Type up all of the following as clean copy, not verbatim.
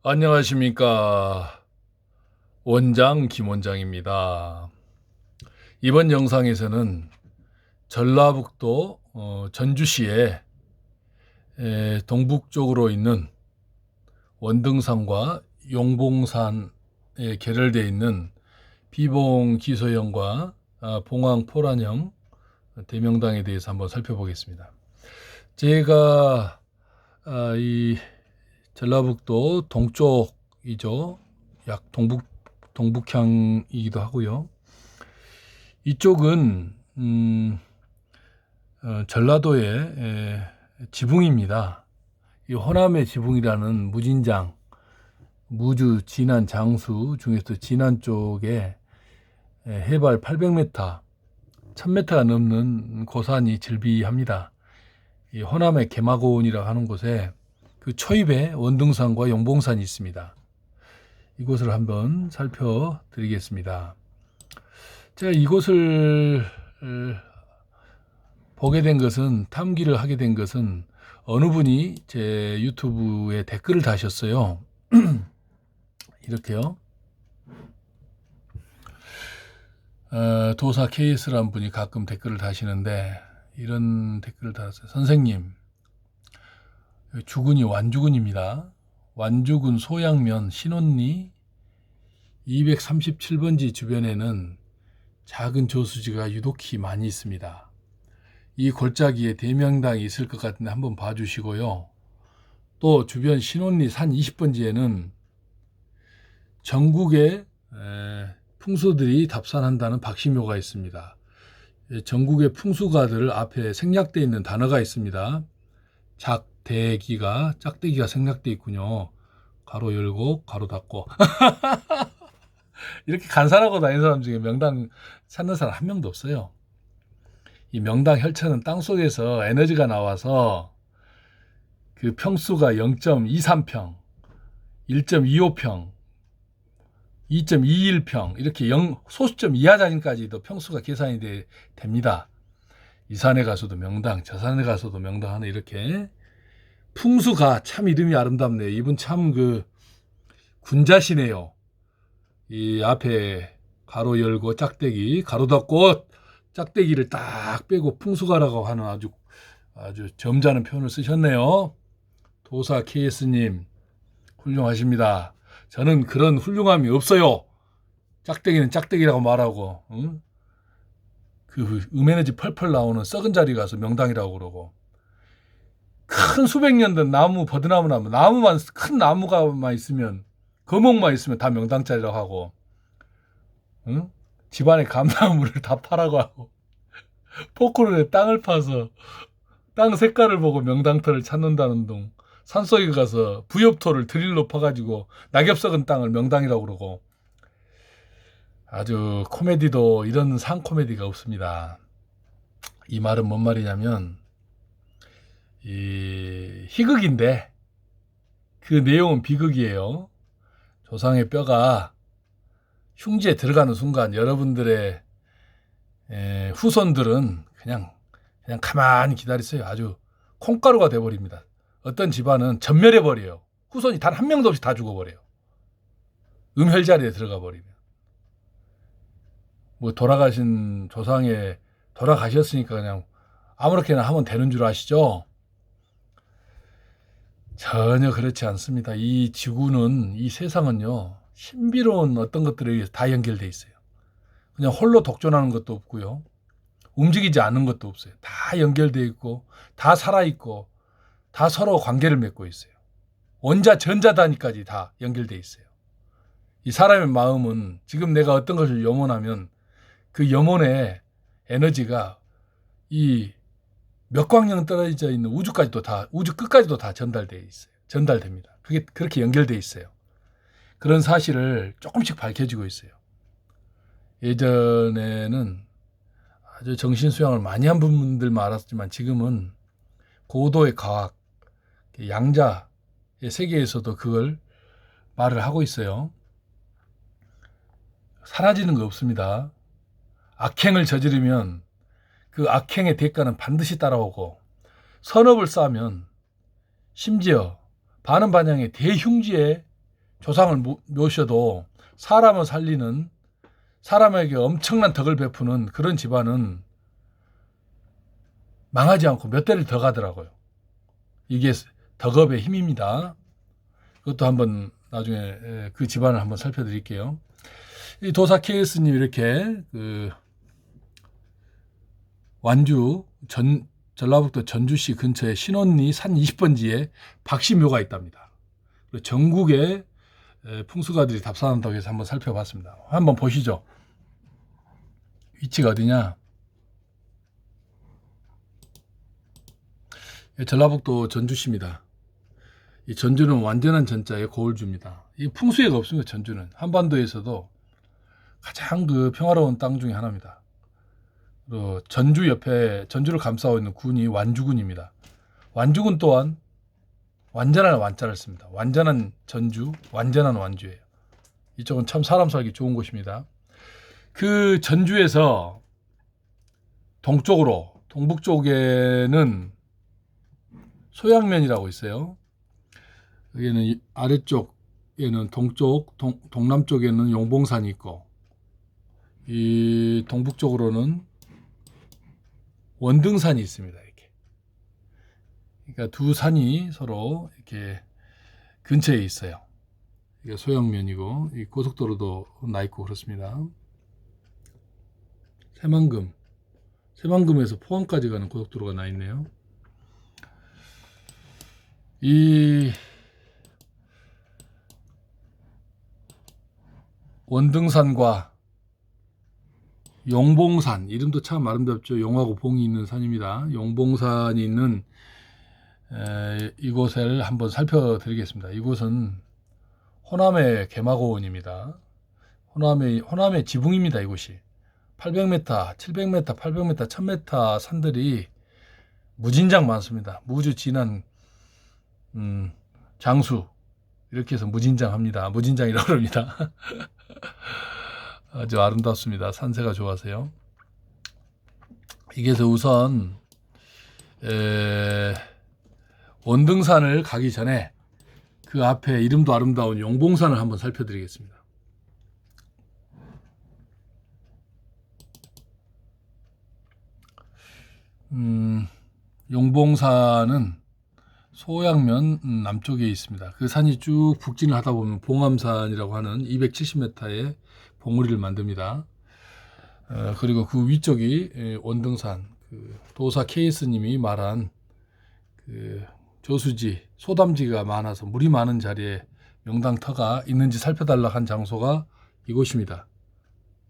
안녕하십니까. 원장 김원장입니다. 이번 영상에서는 전라북도 전주시의 동북쪽으로 있는 원등산과 용봉산에 결혈되어 있는 비봉기소형과 봉황포란형 대명당에 대해서 한번 살펴보겠습니다. 제가 이 전라북도 동쪽이죠. 약 동북향이기도 하고요. 이쪽은 전라도의 지붕입니다. 이 호남의 지붕이라는 무진장, 무주, 진안, 장수 중에서 진안 쪽에 해발 800m, 1000m가 넘는 고산이 즐비합니다. 이 호남의 개마고원이라고 하는 곳에 그 초입에 원등산과 용봉산이 있습니다. 이곳을 한번 살펴드리겠습니다. 제가 이곳을 보게 된 것은, 탐기를 하게 된 것은 어느 분이 제 유튜브에 댓글을 다셨어요. 이렇게요. 도사 KS라는 분이 가끔 댓글을 다시는데 이런 댓글을 달았어요. 선생님, 주군이 완주군입니다. 완주군 소양면 신원리 237번지 주변에는 작은 저수지가 유독히 많이 있습니다. 이 골짜기에 대명당이 있을 것 같은데 한번 봐주시고요. 또 주변 신원리 산 20번지에는 전국의 풍수들이 답산한다는 박시묘가 있습니다. 전국의 풍수가들 앞에 생략되어 있는 단어가 있습니다. 짝대기가 생략되어 있군요. 가로 열고 가로 닫고 이렇게 간사하고 다니는 사람 중에 명당 찾는 사람 한 명도 없어요. 이 명당 혈천은 땅속에서 에너지가 나와서 그 평수가 0.23평, 1.25평, 2.21평 이렇게 소수점 이하 단위까지도 평수가 계산이 됩니다. 이 산에 가서도 명당, 저 산에 가서도 명당 하는 이렇게 풍수가 참 이름이 아름답네요. 이분 참 그 군자시네요. 이 앞에 가로 열고 짝대기, 가로 닫고 짝대기를 딱 빼고 풍수가라고 하는 아주 점잖은 표현을 쓰셨네요. 도사 KS님 훌륭하십니다. 저는 그런 훌륭함이 없어요. 짝대기는 짝대기라고 말하고, 응? 그 음에너지 펄펄 나오는 썩은 자리 가서 명당이라고 그러고, 큰 수백 년 된 나무, 버드나무나 나무만, 큰 나무가만 있으면, 거목만 있으면 다 명당짜리라고 하고, 응? 집안에 감나무를 다 파라고 하고, 포크론에 땅을 파서 땅 색깔을 보고 명당터를 찾는다는 둥, 산속에 가서 부엽토를 드릴로 파가지고 낙엽 썩은 땅을 명당이라고 그러고, 아주 코미디도 이런 상 코미디가 없습니다. 이 말은 뭔 말이냐면, 이 희극인데 그 내용은 비극이에요. 조상의 뼈가 흉지에 들어가는 순간 여러분들의 후손들은 그냥 가만히 기다리세요. 아주 콩가루가 돼버립니다. 어떤 집안은 전멸해버려요. 후손이 단 한 명도 없이 다 죽어버려요. 음혈자리에 들어가 버리면. 뭐 돌아가신 조상에 돌아가셨으니까 그냥 아무렇게나 하면 되는 줄 아시죠? 전혀 그렇지 않습니다. 이 지구는, 이 세상은요, 신비로운 어떤 것들에 의해서 다 연결돼 있어요. 그냥 홀로 독존하는 것도 없고요. 움직이지 않는 것도 없어요. 다 연결돼 있고, 다 살아있고, 다 서로 관계를 맺고 있어요. 원자, 전자 단위까지 다 연결돼 있어요. 이 사람의 마음은 지금 내가 어떤 것을 염원하면 그 염원의 에너지가 이 몇 광년 떨어져 있는 우주까지도 다, 우주 끝까지도 다 전달돼 있어요. 전달됩니다. 그게 그렇게 연결돼 있어요. 그런 사실을 조금씩 밝혀지고 있어요. 예전에는 아주 정신수양을 많이 한 분들만 알았지만 지금은 고도의 과학, 양자의 세계에서도 그걸 말을 하고 있어요. 사라지는 거 없습니다. 악행을 저지르면 그 악행의 대가는 반드시 따라오고, 선업을 쌓으면 심지어 반은반향의 대흉지에 조상을 모셔도 사람을 살리는, 사람에게 엄청난 덕을 베푸는 그런 집안은 망하지 않고 몇 대를 더 가더라고요. 이게 덕업의 힘입니다. 그것도 한번 나중에 그 집안을 한번 살펴드릴게요. 이 도사 KS님 이렇게 그 완주 전라북도 전주시 근처에 신원리 산 20번지에 박씨묘가 있답니다. 그리고 전국에 풍수가들이 답산한다고 해서 한번 살펴봤습니다. 한번 보시죠. 위치가 어디냐? 전라북도 전주시입니다. 이 전주는 완전한 전자의 고을주입니다. 이 풍수해가 없습니다. 전주는 한반도에서도 가장 그 평화로운 땅 중에 하나입니다. 전주 옆에 전주를 감싸고 있는 군이 완주군입니다. 완주군 또한 완전한 완자를 씁니다. 완전한 전주, 완전한 완주예요. 이쪽은 참 사람 살기 좋은 곳입니다. 그 전주에서 동쪽으로, 동북 쪽에는 소양면이라고 있어요. 여기는 아래쪽에는 동쪽, 동남쪽에는 용봉산이 있고, 이 동북 쪽으로는 원등산이 있습니다. 이렇게. 그러니까 두 산이 서로 이렇게 근처에 있어요. 이게 소양면이고, 이 고속도로도 나 있고 그렇습니다. 새만금에서 포항까지 가는 고속도로가 나 있네요. 이 원등산과 용봉산, 이름도 참 아름답죠. 용하고 봉이 있는 산입니다. 용봉산이 있는 이곳을 한번 살펴드리겠습니다. 이곳은 호남의 개마고원입니다. 호남의 지붕입니다. 이곳이 800m, 700m, 800m, 1000m 산들이 무진장 많습니다. 무주 진한 장수, 이렇게 해서 무진장합니다. 무진장이라고 그럽니다. 아주 아름답습니다. 산세가 좋아서요. 이게서 우선 원등산을 가기 전에 그 앞에 이름도 아름다운 용봉산을 한번 살펴드리겠습니다. 용봉산은 소양면 남쪽에 있습니다. 그 산이 쭉 북진을 하다 보면 봉암산이라고 하는 270m의 봉우리를 만듭니다. 그리고 그 위쪽이 원등산, 그 도사 KS님이 말한 그 저수지, 소담지가 많아서 물이 많은 자리에 명당터가 있는지 살펴달라 한 장소가 이곳입니다.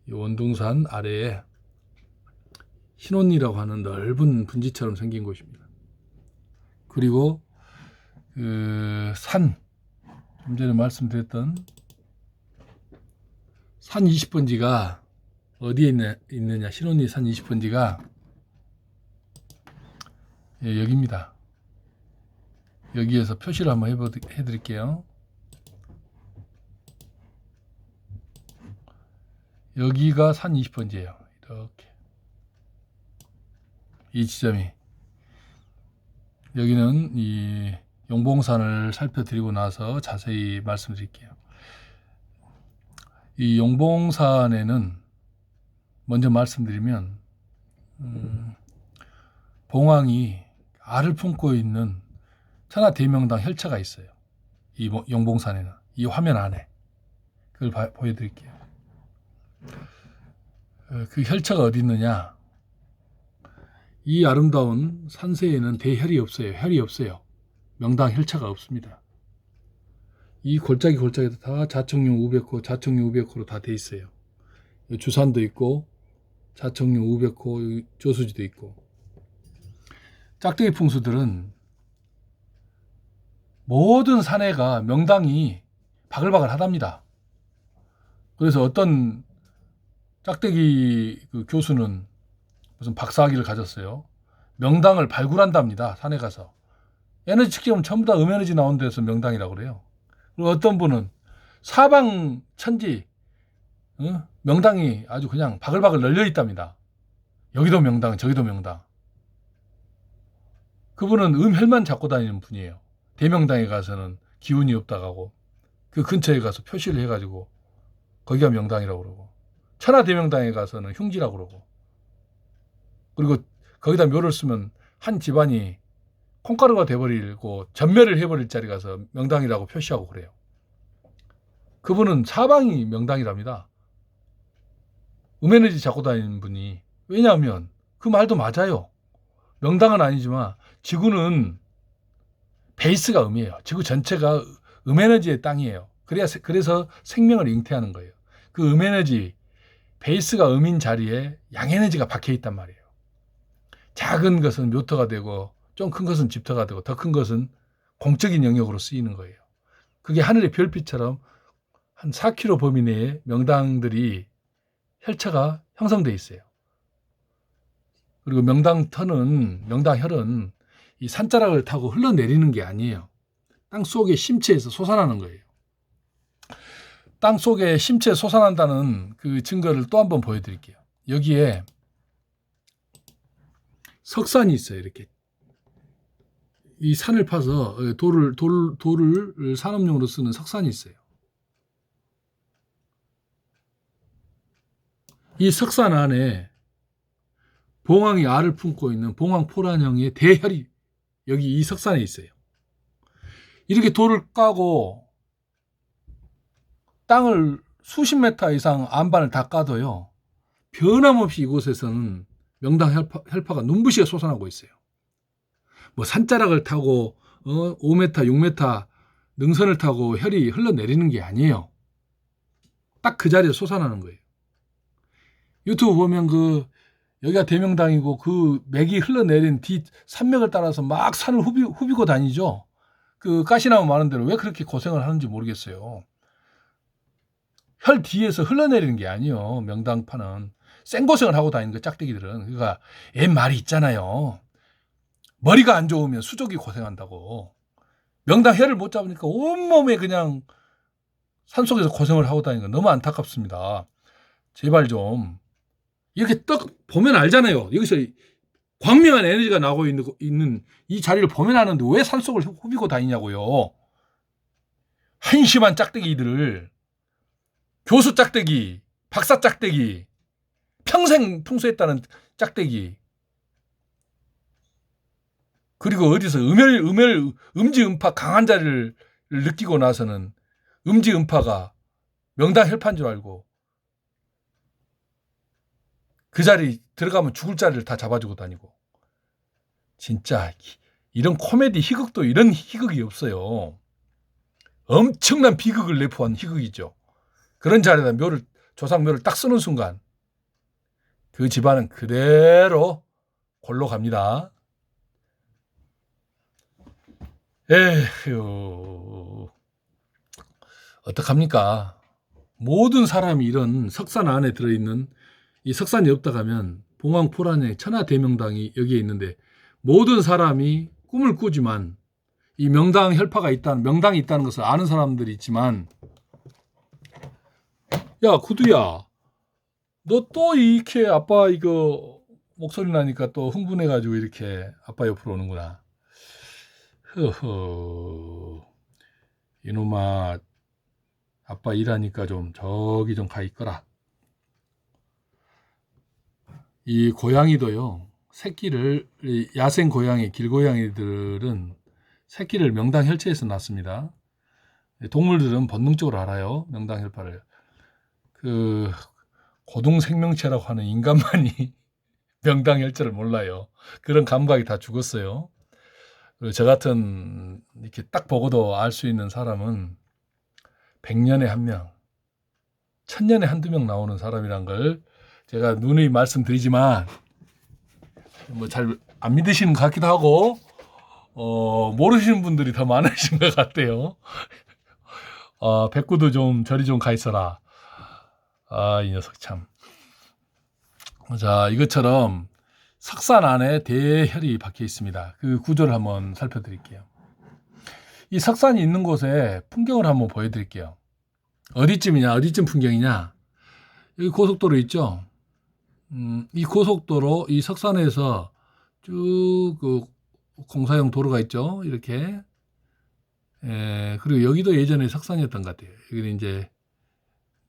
이 원등산 아래에 신원리라고 하는 넓은 분지처럼 생긴 곳입니다. 그리고 그 산, 좀 전에 말씀드렸던 산 20번지가 어디에 있느냐, 신원리 산 20번지가 여기입니다. 여기에서 표시를 한번 해드릴게요. 여기가 산 20번지예요. 이렇게 이 지점이, 여기는 이 용봉산을 살펴드리고 나서 자세히 말씀드릴게요. 이 용봉산에는 먼저 말씀드리면 봉황이 알을 품고 있는 천하대명당 혈차가 있어요. 이 용봉산에는, 이 화면 안에 그걸 보여드릴게요. 그 혈차가 어디 있느냐? 이 아름다운 산세에는 대혈이 없어요. 혈이 없어요. 명당 혈차가 없습니다. 이 골짜기도 다 자청룡 우백호, 자청룡 우백호로 다 돼 있어요. 주산도 있고 자청룡 우백호, 저수지도 있고. 짝대기 풍수들은 모든 산해가 명당이 바글바글 하답니다. 그래서 어떤 짝대기 그 교수는 무슨 박사학위를 가졌어요. 명당을 발굴한답니다. 산에 가서. 에너지 측정은 전부 다 음에너지 나온 데서 명당이라고 그래요. 그리고 어떤 분은 사방 천지 명당이 아주 그냥 바글바글 널려 있답니다. 여기도 명당, 저기도 명당. 그분은 음혈만 잡고 다니는 분이에요. 대명당에 가서는 기운이 없다고 하고, 그 근처에 가서 표시를 해가지고 거기가 명당이라고 그러고, 천하대명당에 가서는 흉지라고 그러고, 그리고 거기다 묘를 쓰면 한 집안이 콩가루가 돼버리고 전멸을 해버릴 자리 가서 명당이라고 표시하고 그래요. 그분은 사방이 명당이랍니다. 음에너지 잡고 다니는 분이. 왜냐하면 그 말도 맞아요. 명당은 아니지만 지구는 베이스가 음이에요. 지구 전체가 음에너지의 땅이에요. 그래서 생명을 잉태하는 거예요. 그 음에너지, 베이스가 음인 자리에 양에너지가 박혀 있단 말이에요. 작은 것은 묘터가 되고 좀 큰 것은 집터가 되고 더 큰 것은 공적인 영역으로 쓰이는 거예요. 그게 하늘의 별빛처럼 한 4km 범위 내에 명당들이 혈처가 형성되어 있어요. 그리고 명당혈은 이 산자락을 타고 흘러내리는 게 아니에요. 땅 속의 심체에서 솟아나는 거예요. 땅 속에 심체에 솟아난다는 그 증거를 또 한번 보여드릴게요. 여기에 석산이 있어요. 이렇게 이 산을 파서 돌을 산업용으로 쓰는 석산이 있어요. 이 석산 안에 봉황이 알을 품고 있는 봉황포란형의 대혈이 여기 이 석산에 있어요. 이렇게 돌을 까고 땅을 수십 메타 이상 안반을 다 까도요, 변함없이 이곳에서는 명당 혈파가 눈부시게 솟아나고 있어요. 뭐 산자락을 타고 5m, 6m 능선을 타고 혈이 흘러내리는 게 아니에요. 딱 그 자리에 솟아나는 거예요. 유튜브 보면 여기가 대명당이고 그 맥이 흘러내린 뒤 산맥을 따라서 막 산을 후비고 다니죠. 그 가시나무 많은 데로 왜 그렇게 고생을 하는지 모르겠어요. 혈 뒤에서 흘러내리는 게 아니에요. 명당파는 생고생을 하고 다니는 거, 짝대기들은. 그러니까 옛 말이 있잖아요. 머리가 안 좋으면 수족이 고생한다고. 명당 혈을 못 잡으니까 온몸에 그냥 산속에서 고생을 하고 다니는 거 너무 안타깝습니다. 제발 좀 이렇게 딱 보면 알잖아요. 여기서 광명한 에너지가 나오고 있는 이 자리를 보면 아는데 왜 산속을 후비고 다니냐고요. 한심한 짝대기들을, 교수 짝대기, 박사 짝대기, 평생 풍수했다는 짝대기, 그리고 어디서 음지음파 강한 자리를 느끼고 나서는 음지음파가 명당 혈파인 줄 알고 그 자리 들어가면 죽을 자리를 다 잡아주고 다니고. 진짜 이런 코미디 희극도 이런 희극이 없어요. 엄청난 비극을 내포한 희극이죠. 그런 자리에다 조상묘를 딱 쓰는 순간 그 집안은 그대로 골로 갑니다. 에휴, 어떡합니까? 모든 사람이 이런 석산 안에 들어있는, 이 석산이 없다 가면 봉황포란의 천하대명당이 여기에 있는데 모든 사람이 꿈을 꾸지만 이 명당이 있다는 것을 아는 사람들이 있지만, 야 구두야, 너 또 이렇게 아빠 이거 목소리 나니까 또 흥분해가지고 이렇게 아빠 옆으로 오는구나. 허허, 이놈아, 아빠 일하니까 좀 저기 좀 가 있거라. 이 고양이도요, 야생 고양이, 길고양이들은 새끼를 명당 혈체에서 낳습니다. 동물들은 본능적으로 알아요, 명당 혈파를. 그 고등 생명체라고 하는 인간만이 명당 혈체를 몰라요. 그런 감각이 다 죽었어요. 그리고 저 같은 이렇게 딱 보고도 알 수 있는 사람은 100년에 1명, 1000년에 한두 명 나오는 사람이란 걸 제가 누누이 말씀드리지만 뭐 잘 안 믿으시는 것 같기도 하고 모르시는 분들이 더 많으신 것 같아요. 백구도 좀 저리 좀 가 있어라. 이 녀석 참. 자, 이것처럼 석산 안에 대혈이 박혀 있습니다. 그 구조를 한번 살펴드릴게요. 이 석산이 있는 곳에 풍경을 한번 보여드릴게요. 어디쯤 풍경이냐? 여기 고속도로 있죠? 이 고속도로, 이 석산에서 쭉 그 공사용 도로가 있죠? 이렇게 그리고 여기도 예전에 석산이었던 것 같아요. 여기는 이제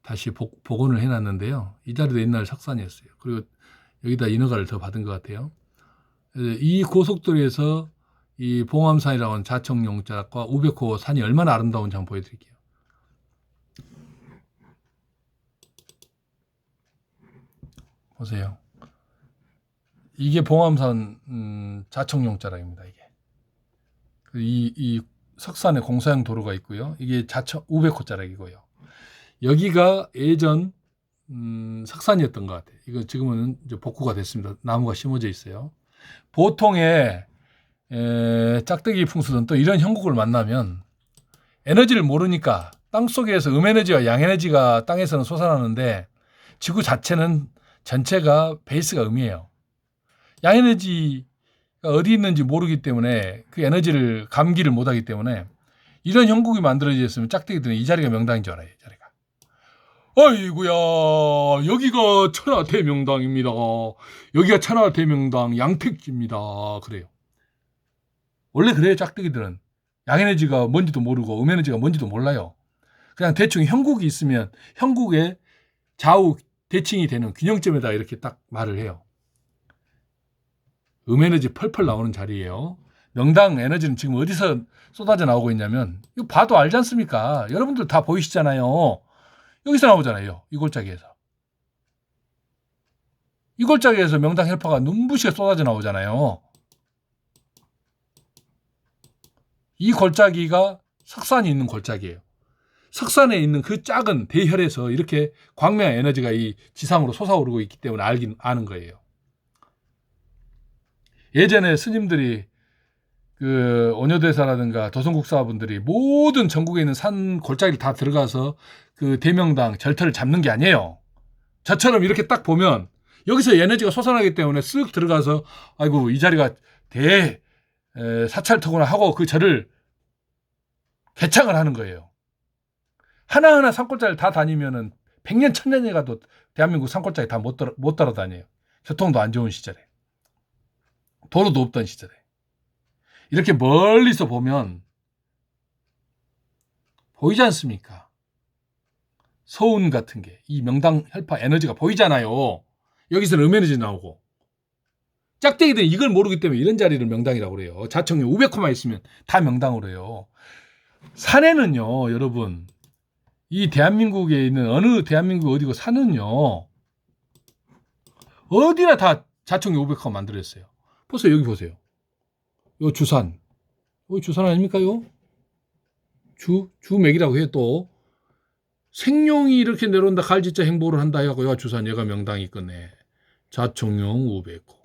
다시 복원을 해놨는데요. 이 자리도 옛날 석산이었어요. 그리고 여기다 인허가를 더 받은 것 같아요. 이 고속도로에서 이 봉암산이라고 하는 자청용자과 우백호 산이 얼마나 아름다운지 한번 보여드릴게요. 보세요. 이게 봉암산 자청용자락입니다. 이게 이 석산에 공사용 도로가 있고요. 이게 자청 우백호자락이고요. 여기가 예전 석산이었던 것 같아요. 이거 지금은 이제 복구가 됐습니다. 나무가 심어져 있어요. 보통의 짝대기 풍수는 또 이런 형국을 만나면 에너지를 모르니까 땅속에서 음에너지와 양에너지가 땅에서는 솟아나는데 지구 자체는 전체가 베이스가 음이에요. 양에너지가 어디 있는지 모르기 때문에 그 에너지를 감기를 못하기 때문에 이런 형국이 만들어졌으면 짝대기들은 이 자리가 명당인 줄 알아요. 이 자리가. 아이고야, 여기가 천하대명당입니다. 여기가 천하대명당 양택지입니다. 그래요. 원래 그래요. 짝대기들은 양에너지가 뭔지도 모르고 음에너지가 뭔지도 몰라요. 그냥 대충 형국이 있으면 형국의 좌우 대칭이 되는 균형점에다 이렇게 딱 말을 해요. 음에너지 펄펄 나오는 자리예요. 명당 에너지는 지금 어디서 쏟아져 나오고 있냐면 이거 봐도 알지 않습니까? 여러분들 다 보이시잖아요. 여기서 나오잖아요. 이 골짜기에서. 이 골짜기에서 명당 헬파가 눈부시게 쏟아져 나오잖아요. 이 골짜기가 석산이 있는 골짜기예요. 석산에 있는 그 작은 대혈에서 이렇게 광명 에너지가 이 지상으로 솟아오르고 있기 때문에 아는 거예요. 예전에 스님들이 그 원효대사라든가 도성국사분들이 모든 전국에 있는 산 골짜기를 다 들어가서 그 대명당 절터를 잡는 게 아니에요. 저처럼 이렇게 딱 보면 여기서 에너지가 솟아나기 때문에 쓱 들어가서 아이고 이 자리가 대 사찰터구나 하고 그 절을 개창을 하는 거예요. 하나하나 산골짜기를 다 다니면은 100년 1000년이 가도 대한민국 산골짜기 다 못 따라다녀요. 교통도 안 좋은 시절에. 도로도 없던 시절에. 이렇게 멀리서 보면 보이지 않습니까? 서운 같은 게 이 명당 혈파 에너지가 보이잖아요. 여기서는 음에너지 나오고. 짝대기들은 이걸 모르기 때문에 이런 자리를 명당이라고 그래요. 자청용 500호만 있으면 다 명당으로 해요. 산에는요, 여러분, 이 대한민국에 있는 어느 대한민국 어디고 산은요, 어디나 다 자청용 500호 만들었어요. 보세요, 여기 보세요. 요 주산. 요 주산 아닙니까, 요? 주맥이라고 해요, 또. 생룡이 이렇게 내려온다, 갈지자 행보를 한다 해갖고, 야, 주산, 얘가 명당이 있겠네. 자청용 500호.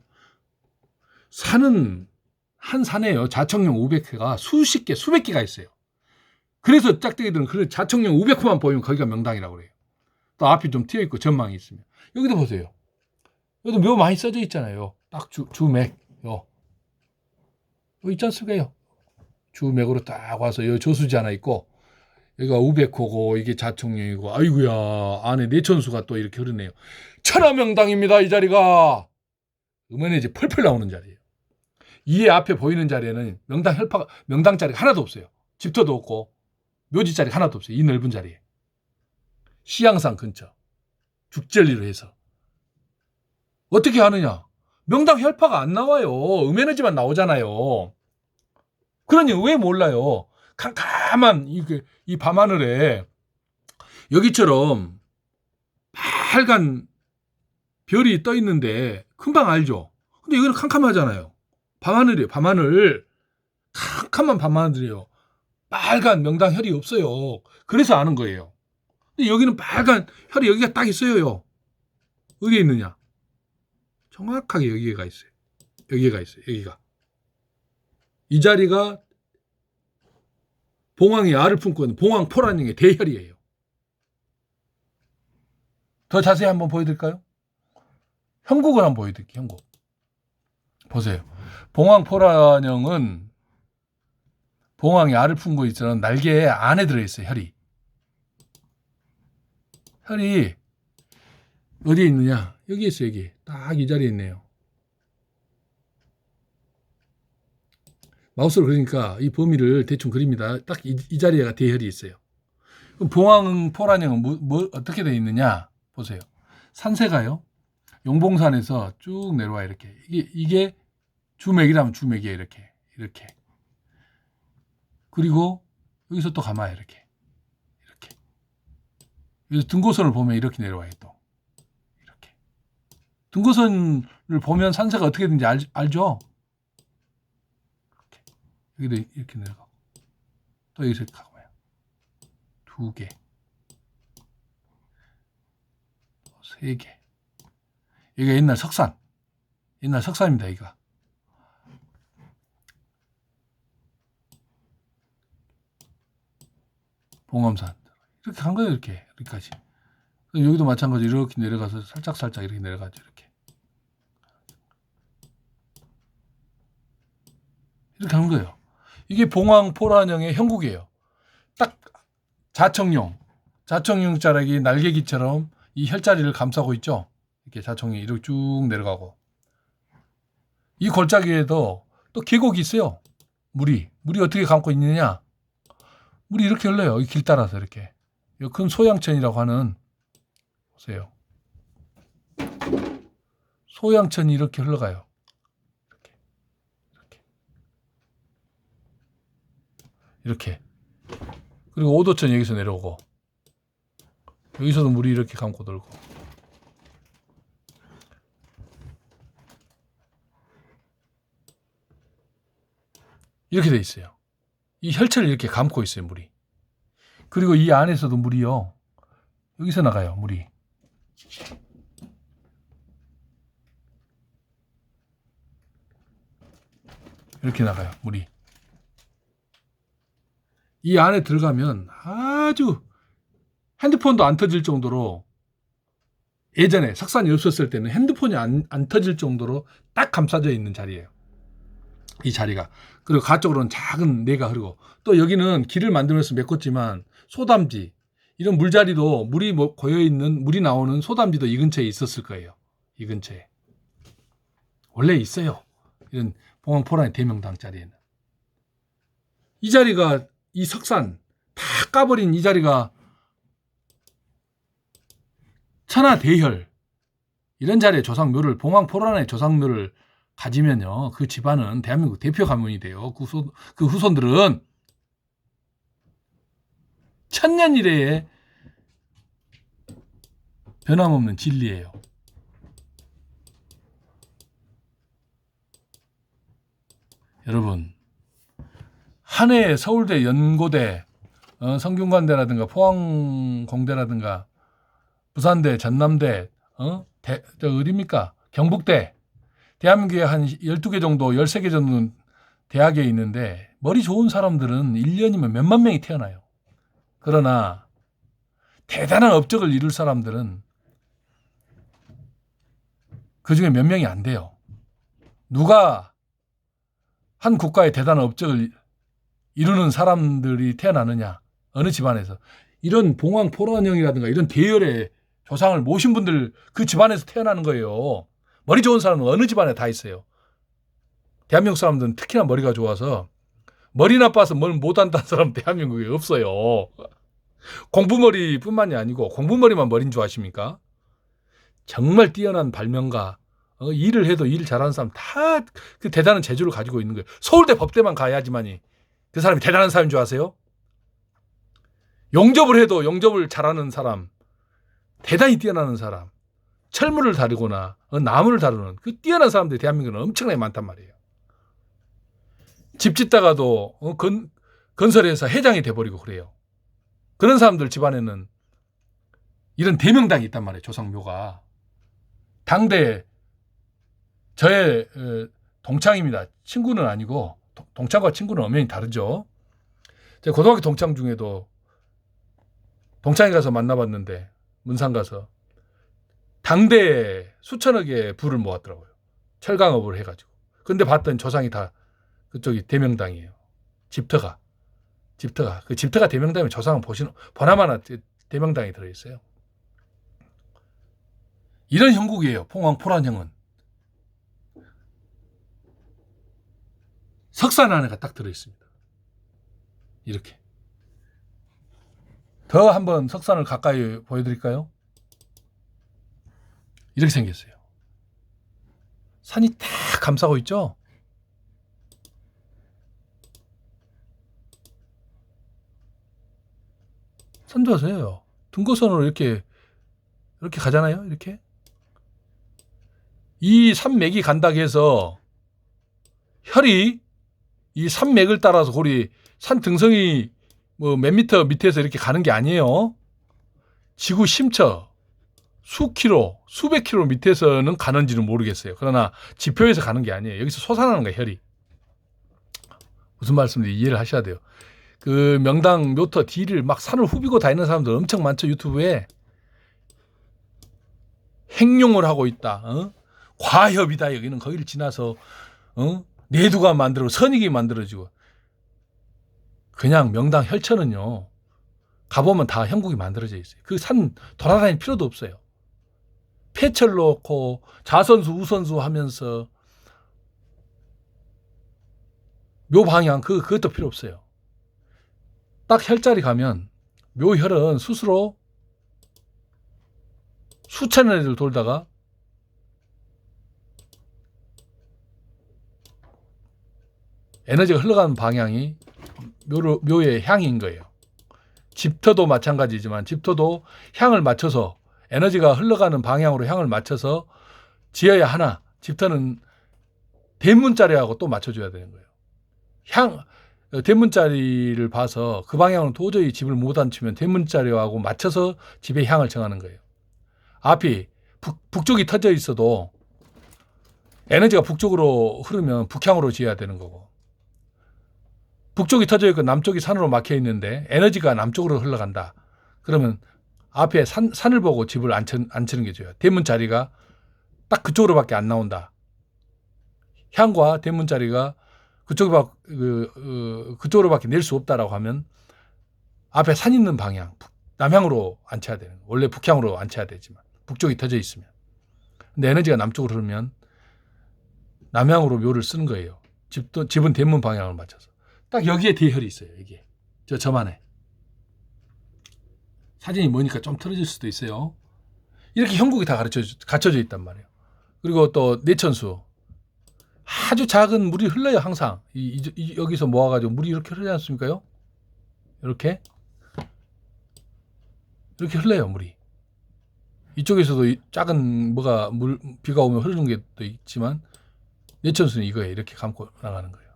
산은, 한 산에요. 자청용 500회가 수십 개, 수백 개가 있어요. 그래서 짝대기들은 그 자청용 500호만 보이면 거기가 명당이라고 그래요. 또 앞이 좀 튀어있고 전망이 있으면. 여기도 보세요. 여기도 묘 많이 써져 있잖아요. 딱 주맥. 있지 않습니까? 주맥으로 딱 와서 여기 저수지 하나 있고 여기가 우백호고 이게 자청령이고 아이고야 안에 내천수가 또 이렇게 흐르네요. 천하명당입니다. 이 자리가 음에너지 펄펄 나오는 자리예요. 이 앞에 보이는 자리에는 명당 자리가 하나도 없어요. 집터도 없고 묘지 자리가 하나도 없어요. 이 넓은 자리에. 시양산 근처 죽전리로 해서 어떻게 하느냐? 명당 혈파가 안 나와요. 음에너지만 나오잖아요. 그러니 왜 몰라요? 캄캄한 이 밤하늘에 여기처럼 빨간 별이 떠 있는데 금방 알죠? 근데 여기는 캄캄하잖아요. 밤하늘이에요. 밤하늘. 캄캄한 밤하늘이에요. 빨간 명당 혈이 없어요. 그래서 아는 거예요. 근데 여기는 빨간 혈이 여기가 딱 있어요. 어디에 있느냐? 정확하게 여기가 있어요. 여기가 있어요. 여기가. 이 자리가 봉황이 알을 품고 있는 봉황포라는 게 대혈이에요. 더 자세히 한번 보여드릴까요? 형국을 한번 보여드릴게요. 형국. 보세요. 봉황포라령은 봉황이 알을 품고 있는 날개 안에 들어있어요. 혈이. 혈이 어디에 있느냐? 여기 있어요. 여기. 딱 이 자리에 있네요. 마우스로 그러니까 이 범위를 대충 그립니다. 딱 이 자리에가 대혈이 있어요. 그럼 봉황포란형은 어떻게 되어 있느냐 보세요. 산세가요. 용봉산에서 쭉 내려와 이렇게. 이게 주맥이라면 주맥이에요. 이렇게. 그리고 여기서 또 가마에 이렇게. 여기서 등고선을 보면 이렇게 내려와요. 또 이렇게. 등고선을 보면 산세가 어떻게 되는지 알죠? 여기도 이렇게 내려가고 또 여기서 이렇게 가고요. 2개, 3개. 여기가 옛날 석산입니다. 이거. 봉암산 이렇게 간 거예요. 여기까지. 여기도 마찬가지로 이렇게 내려가서 살짝 이렇게 내려가죠. 이렇게 하는 거예요. 이게 봉황포란형의 형국이에요. 딱 자청용 자락이 날개기처럼 이 혈자리를 감싸고 있죠. 이렇게 자청이 이렇게 쭉 내려가고 이 골짜기에도 또 계곡이 있어요. 물이 어떻게 감고 있느냐? 물이 이렇게 흘러요. 이 길 따라서 이렇게. 큰 소양천이라고 하는 보세요. 소양천이 이렇게 흘러가요. 이렇게. 그리고 오도천 여기서 내려오고 여기서도 물이 이렇게 감고 돌고 이렇게 돼 있어요. 이 혈체를 이렇게 감고 있어요. 물이. 그리고 이 안에서도 물이요. 여기서 나가요. 물이. 이렇게 나가요. 물이. 이 안에 들어가면 아주 핸드폰도 안 터질 정도로 예전에 석산이 없었을 때는 핸드폰이 안 터질 정도로 딱 감싸져 있는 자리예요. 이 자리가. 그리고 가쪽으로는 작은 내가 흐르고 또 여기는 길을 만들면서 메꿨지만 소담지 이런 물자리도 물이 고여있는 물이 나오는 소담지도 이 근처에 있었을 거예요. 이 근처에. 원래 있어요. 이런 봉황포란의 대명당 자리에는. 이 자리가 이 석산 다 까버린 이 자리가 천하대혈 이런 자리에 조상묘를 봉황포란의 조상묘를 가지면요 그 집안은 대한민국 대표 가문이 돼요. 그 후손들은 천년 이래의 변함없는 진리예요. 여러분 한 해에 서울대, 연고대, 성균관대라든가 포항공대라든가 부산대, 전남대, 어디입니까? 경북대, 대한민국에 한 12개 정도, 13개 정도는 대학에 있는데 머리 좋은 사람들은 1년이면 몇만 명이 태어나요. 그러나 대단한 업적을 이룰 사람들은 그중에 몇 명이 안 돼요. 누가 한 국가의 대단한 업적을 이루는 사람들이 태어나느냐? 어느 집안에서. 이런 봉황포란형이라든가 이런 대열의 조상을 모신 분들 그 집안에서 태어나는 거예요. 머리 좋은 사람은 어느 집안에 다 있어요. 대한민국 사람들은 특히나 머리가 좋아서 머리 나빠서 뭘 못한다는 사람은 대한민국에 없어요. 공부머리뿐만이 아니고 공부머리만 머리인 줄 아십니까? 정말 뛰어난 발명가, 일을 해도 일 잘하는 사람 다 그 대단한 재주를 가지고 있는 거예요. 서울대 법대만 가야지만이 그 사람이 대단한 사람인 줄 아세요? 용접을 해도 용접을 잘하는 사람, 대단히 뛰어나는 사람, 철물을 다루거나 나무를 다루는 그 뛰어난 사람들이 대한민국은 엄청나게 많단 말이에요. 집 짓다가도 건설회사 회장이 돼버리고 그래요. 그런 사람들 집안에는 이런 대명당이 있단 말이에요. 조상묘가. 당대 저의 동창입니다. 친구는 아니고 동창과 친구는 엄연히 다르죠. 제가 고등학교 동창 중에도 동창회 가서 만나봤는데 문산 가서 당대에 수천억의 부를 모았더라고요. 철강업을 해가지고. 근데 봤더니 조상이 다 그쪽이 대명당이에요. 집터가. 그 집터가 대명당이면 조상은 보나마나 대명당이 들어있어요. 이런 형국이에요. 봉황포란형은. 석산 안에가 딱 들어있습니다. 이렇게. 더 한번 석산을 가까이 보여드릴까요? 이렇게 생겼어요. 산이 딱 감싸고 있죠? 선조세요. 등고선으로 이렇게 가잖아요. 이렇게. 이 산맥이 간다고 해서 혈이 이 산맥을 따라서 우리 산 등성이 뭐 몇 미터 밑에서 이렇게 가는 게 아니에요. 지구 심처 수백 킬로 밑에서는 가는지는 모르겠어요. 그러나 지표에서 가는 게 아니에요. 여기서 솟아나는 거예요, 혈이. 무슨 말씀인지 이해를 하셔야 돼요. 그 명당 묘터 뒤를 막 산을 후비고 다니는 사람들 엄청 많죠, 유튜브에. 행용을 하고 있다. 과협이다. 여기는 거기를 지나서 내두가 만들고 선익이 만들어지고. 그냥 명당 혈천은요. 가보면 다 형국이 만들어져 있어요. 그 산 돌아다닐 필요도 없어요. 폐철 놓고 자선수 우선수 하면서 묘방향 그것도 필요 없어요. 딱 혈자리 가면 묘혈은 스스로 수천 년을 돌다가 에너지가 흘러가는 방향이 묘의 향인 거예요. 집터도 마찬가지지만 집터도 향을 맞춰서 에너지가 흘러가는 방향으로 향을 맞춰서 지어야 하나, 집터는 대문자리하고 또 맞춰줘야 되는 거예요. 대문자리를 봐서 그 방향으로 도저히 집을 못 앉히면 대문자리하고 맞춰서 집의 향을 정하는 거예요. 앞이 북쪽이 터져 있어도 에너지가 북쪽으로 흐르면 북향으로 지어야 되는 거고, 북쪽이 터져 있고 남쪽이 산으로 막혀 있는데 에너지가 남쪽으로 흘러간다. 그러면 앞에 산을 보고 집을 앉히는 게 좋아요. 대문 자리가 딱 그쪽으로밖에 안 나온다. 향과 대문 자리가 그쪽으로밖에 낼 수 없다라고 하면 앞에 산 있는 방향, 남향으로 앉혀야 되는 거예요. 원래 북향으로 앉혀야 되지만 북쪽이 터져 있으면. 근데 에너지가 남쪽으로 흐르면 남향으로 묘를 쓰는 거예요. 집은 대문 방향을 맞춰서. 딱 여기에 대혈이 있어요. 여기에. 저만에. 사진이 뭐니까 좀 틀어질 수도 있어요. 이렇게 형국이 다 갖춰져 있단 말이에요. 그리고 또 내천수. 아주 작은 물이 흘러요. 항상. 여기서 모아가지고 물이 이렇게 흐르지 않습니까요? 이렇게 흘러요. 물이. 이쪽에서도 작은 비가 오면 흐르는 게 또 있지만 내천수는 이거예요. 이렇게 감고 나가는 거예요.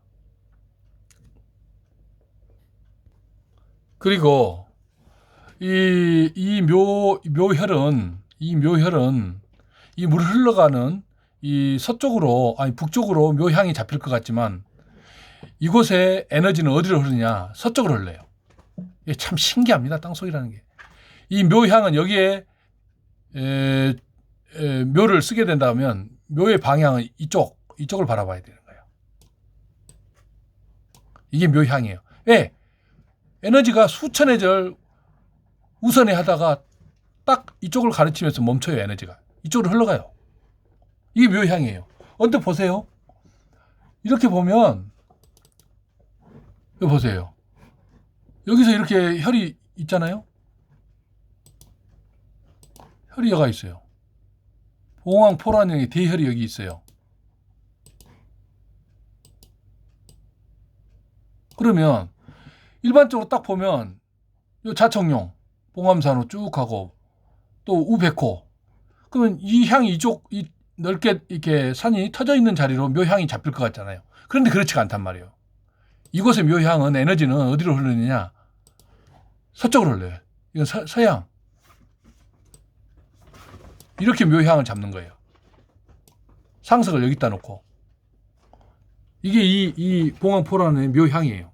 그리고 이 묘혈은 이 물 흘러가는 이 북쪽으로 묘향이 잡힐 것 같지만 이곳의 에너지는 어디로 흐르냐? 서쪽으로 흘러요. 이게 참 신기합니다. 땅속이라는 게. 이 묘향은 여기에 묘를 쓰게 된다면 묘의 방향은 이쪽을 바라봐야 되는 거예요. 이게 묘향이에요. 왜? 에너지가 수천의 절 우선에 하다가 딱 이쪽을 가르치면서 멈춰요. 에너지가. 이쪽으로 흘러가요. 이게 묘향이에요. 언뜻 보세요. 이렇게 보면 여기 보세요. 여기서 이렇게 혈이 있잖아요. 혈이 여가 있어요. 봉황 포란형의 대혈이 여기 있어요. 그러면 일반적으로 딱 보면 요 자청룡 봉암산호 쭉 가고 또 우백호, 그러면 이 향이 넓게 이렇게 산이 터져 있는 자리로 묘향이 잡힐 것 같잖아요. 그런데 그렇지가 않단 말이에요. 이곳의 묘향은 에너지는 어디로 흐르느냐? 서쪽으로 흘러요. 이건 서양. 이렇게 묘향을 잡는 거예요. 상석을 여기다 놓고. 이게 이 봉황포란의 묘향이에요.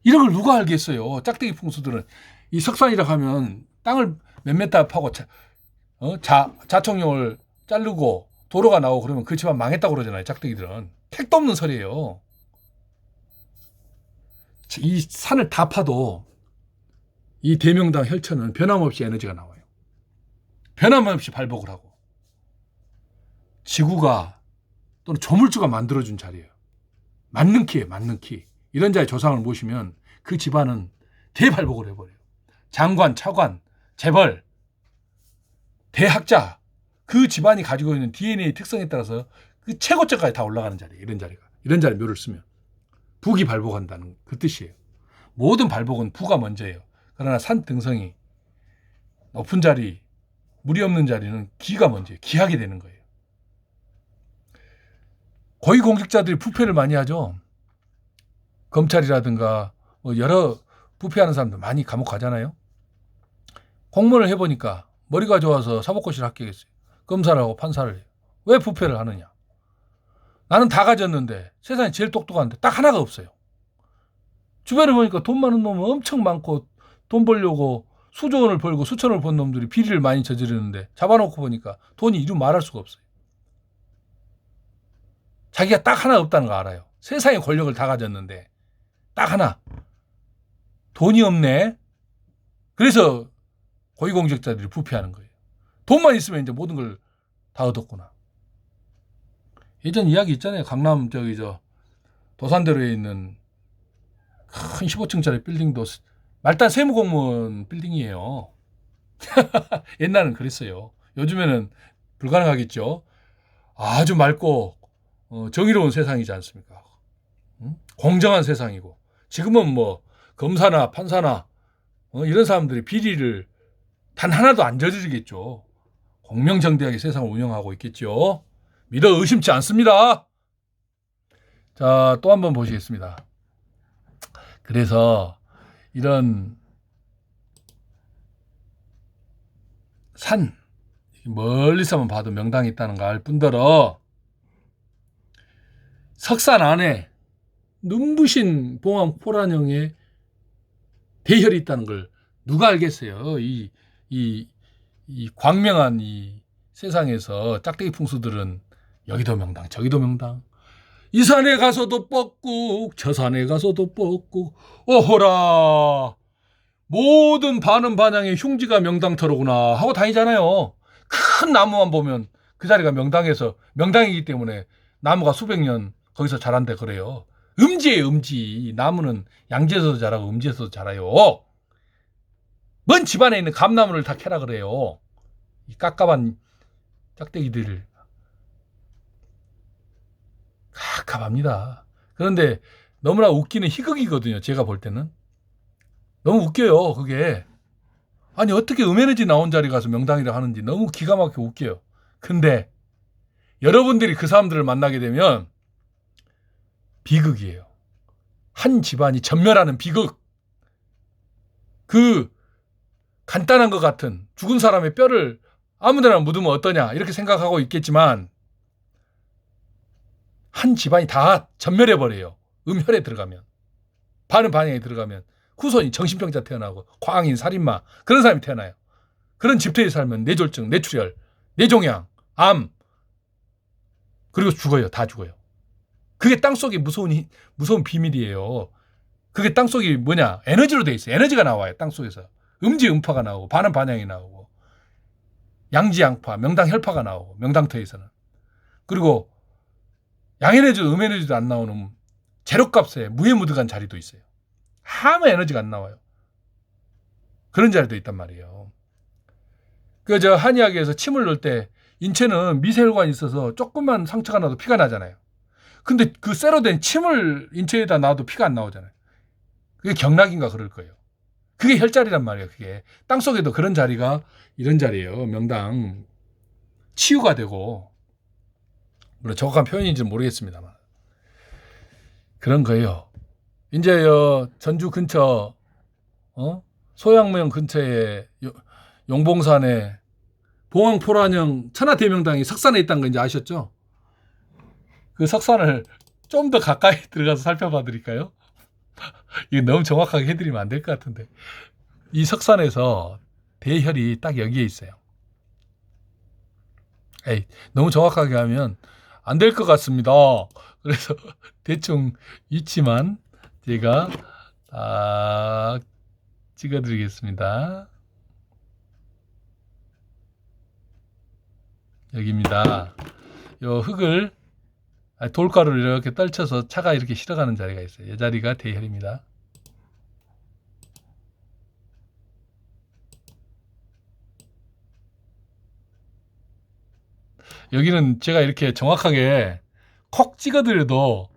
이런 걸 누가 알겠어요? 짝대기 풍수들은. 이 석산이라고 하면 땅을 몇 메타 파고 자청룡을 자르고 도로가 나오고 그러면 그 집안 망했다고 그러잖아요. 짝대기들은. 택도 없는 소리예요. 이 산을 다 파도 이 대명당 혈천은 변함없이 에너지가 나와요. 변함없이 발복을 하고 지구가 또는 조물주가 만들어준 자리예요. 맞는 키에 맞는 키. 이런 자의 조상을 모시면 그 집안은 대발복을 해버려요. 장관, 차관, 재벌, 대학자, 그 집안이 가지고 있는 DNA 특성에 따라서 그 최고점까지 다 올라가는 자리예요. 이런 자리가. 이런 자리 묘를 쓰면. 북이 발복한다는 그 뜻이에요. 모든 발복은 부가 먼저예요. 그러나 산 등성이 높은 자리, 물이 없는 자리는 기가 먼저예요. 기하게 되는 거예요. 고위공직자들이 부패를 많이 하죠. 검찰이라든가 뭐 여러 부패하는 사람들 많이 감옥 가잖아요. 공무원을 해보니까 머리가 좋아서 사법고시를 합격했어요. 검사를 하고 판사를 해요. 왜 부패를 하느냐. 나는 다 가졌는데 세상에 제일 똑똑한데 딱 하나가 없어요. 주변에 보니까 돈 많은 놈은 엄청 많고 돈 벌려고 수조 원을 벌고 수천 원을 번 놈들이 비리를 많이 저지르는데 잡아놓고 보니까 돈이 이루 말할 수가 없어요. 자기가 딱 하나 없다는 거 알아요. 세상의 권력을 다 가졌는데 딱 하나. 돈이 없네. 그래서 고위공직자들이 부패하는 거예요. 돈만 있으면 이제 모든 걸 다 얻었구나. 예전 이야기 있잖아요. 강남 도산대로에 있는 큰 15층짜리 빌딩도 말단 세무공무원 빌딩이에요. 옛날은 그랬어요. 요즘에는 불가능하겠죠. 아주 맑고 정의로운 세상이지 않습니까? 공정한 세상이고. 지금은 뭐 검사나 판사나 이런 사람들이 비리를 단 하나도 안 저지르겠죠. 공명정대하게 세상을 운영하고 있겠죠. 믿어 의심치 않습니다. 자, 또 한번 보시겠습니다. 그래서 이런 산, 멀리서만 봐도 명당이 있다는 걸 알 뿐더러 석산 안에 눈부신 봉황 포란형의 대혈이 있다는 걸 누가 알겠어요? 이 광명한 이 세상에서 짝대기 풍수들은 여기도 명당, 저기도 명당. 이 산에 가서도 뻑국, 저 산에 가서도 뻑국. 오호라. 모든 반은 반향의 흉지가 명당터로구나 하고 다니잖아요. 큰 나무만 보면 그 자리가 명당이기 때문에 나무가 수백 년 거기서 자란다 그래요. 음지예요, 음지. 나무는 양지에서도 자라고 음지에서도 자라요. 먼 집안에 있는 감나무를 다 캐라 그래요. 이 깝깝한 짝대기들을. 깝깝합니다. 그런데 너무나 웃기는 희극이거든요. 제가 볼 때는. 너무 웃겨요, 그게. 아니, 어떻게 음에너지 나온 자리 가서 명당이라 하는지 너무 기가 막히게 웃겨요. 근데 여러분들이 그 사람들을 만나게 되면 비극이에요. 한 집안이 전멸하는 비극. 그 간단한 것 같은 죽은 사람의 뼈를 아무데나 묻으면 어떠냐 이렇게 생각하고 있겠지만 한 집안이 다 전멸해버려요. 음혈에 들어가면. 반은 반향에 들어가면 후손이 정신병자 태어나고 광인, 살인마 그런 사람이 태어나요. 그런 집터에 살면 뇌졸중, 뇌출혈, 뇌종양, 암 그리고 죽어요. 다 죽어요. 그게 땅속의 무서운 비밀이에요. 그게 땅속이 뭐냐? 에너지로 돼 있어요. 에너지가 나와요. 땅속에서. 음지 음파가 나오고 반은 반향이 나오고 양지 양파, 명당 혈파가 나오고 명당터에서는. 그리고 양에너지도 음에너지도 안 나오는 제로값에 무해무득한 자리도 있어요. 아무 에너지가 안 나와요. 그런 자리도 있단 말이에요. 한의학에서 침을 넣을 때 인체는 미세혈관이 있어서 조금만 상처가 나도 피가 나잖아요. 근데 그 쇠로 된 침을 인체에다 놔도 피가 안 나오잖아요. 그게 경락인가 그럴 거예요. 그게 혈자리란 말이에요. 그게 땅속에도 그런 자리가 이런 자리예요. 명당 치유가 되고 물론 정확한 표현인지는 모르겠습니다만 그런 거예요. 이제 전주 근처 소양명 근처에 용봉산에 봉황포란형 천하대명당이 석산에 있다는 거 이제 아셨죠? 그 석산을 좀 더 가까이 들어가서 살펴봐 드릴까요? 이거 너무 정확하게 해드리면 안 될 것 같은데 이 석산에서 대혈이 딱 여기에 있어요. 너무 정확하게 하면 안 될 것 같습니다. 그래서 대충 위치만 제가 딱 찍어드리겠습니다. 여기입니다. 요 흙을 돌가루를 이렇게 떨쳐서 차가 이렇게 실어가는 자리가 있어요. 이 자리가 대혈입니다. 여기는 제가 이렇게 정확하게 콕 찍어드려도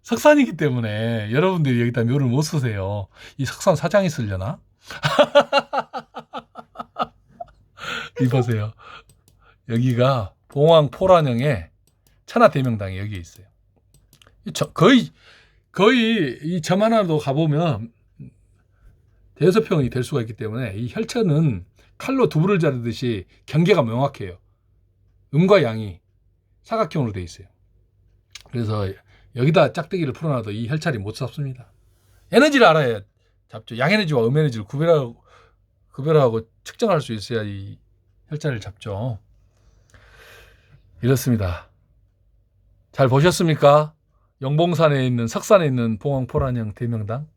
석산이기 때문에 여러분들이 여기다 묘를 못 쓰세요. 이 석산 사장이 쓰려나? 이 보세요. 여기가 봉황포란형의 천하대명당이 여기에 있어요. 거의 이 점 하나도 가보면 대여섯평이 될 수가 있기 때문에 이 혈천은 칼로 두부를 자르듯이 경계가 명확해요. 음과 양이 사각형으로 되어 있어요. 그래서 여기다 짝대기를 풀어놔도 이 혈찰이 못 잡습니다. 에너지를 알아야 잡죠. 양에너지와 음에너지를 구별하고 측정할 수 있어야 이 혈찰을 잡죠. 이렇습니다. 잘 보셨습니까? 영봉산에 있는 석산에 있는 봉황포란형 대명당.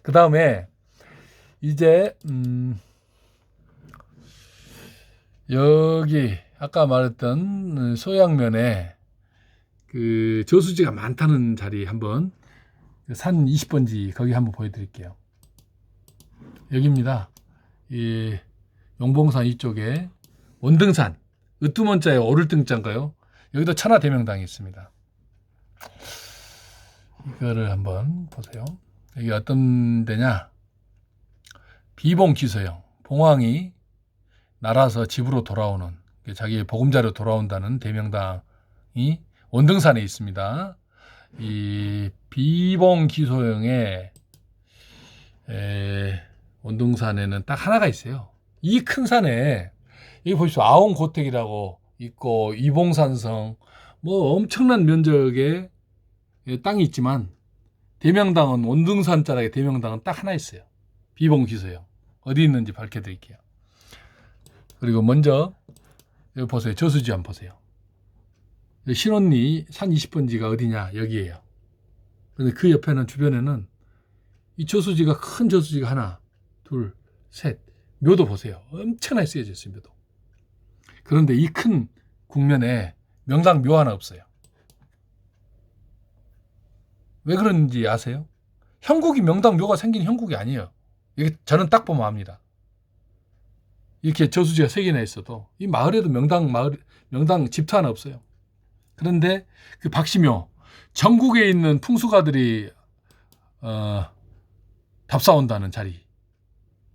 그 다음에 이제 여기 아까 말했던 소양면에 그 저수지가 많다는 자리 한번 산 20번지 거기 한번 보여드릴게요. 여기입니다. 이 용봉산 이쪽에 원등산 으뜸원자에 오를등자인가요? 여기도 천하대명당이 있습니다. 이거를 한번 보세요. 여기 어떤 데냐? 비봉기소형 봉황이 날아서 집으로 돌아오는 자기의 보금자리로 돌아온다는 대명당이 원등산에 있습니다. 이 비봉기소형의 원등산에는 딱 하나가 있어요. 이 큰 산에 여기 보십시오. 아홍고택이라고 있고 이봉산성 뭐 엄청난 면적의 땅이 있지만 대명당은 원등산 자락의 대명당은 딱 하나 있어요. 비봉기소형 어디 있는지 밝혀드릴게요. 그리고 먼저 여기 보세요. 저수지 한번 보세요. 신원리 산 20번지가 어디냐? 여기에요. 그런데 그 옆에는 주변에는 이 저수지가 큰 저수지가 하나, 둘, 셋. 묘도 보세요. 엄청나게 쓰여져 있어요. 묘도. 그런데 이 큰 국면에 명당 묘 하나 없어요. 왜 그런지 아세요? 형국이 명당 묘가 생긴 형국이 아니에요. 이게 저는 딱 보면 압니다. 이렇게 저수지가 3개나 있어도 이 마을에도 명당 집터 하나 없어요. 그런데 그 박시묘 전국에 있는 풍수가들이 답사온다는 자리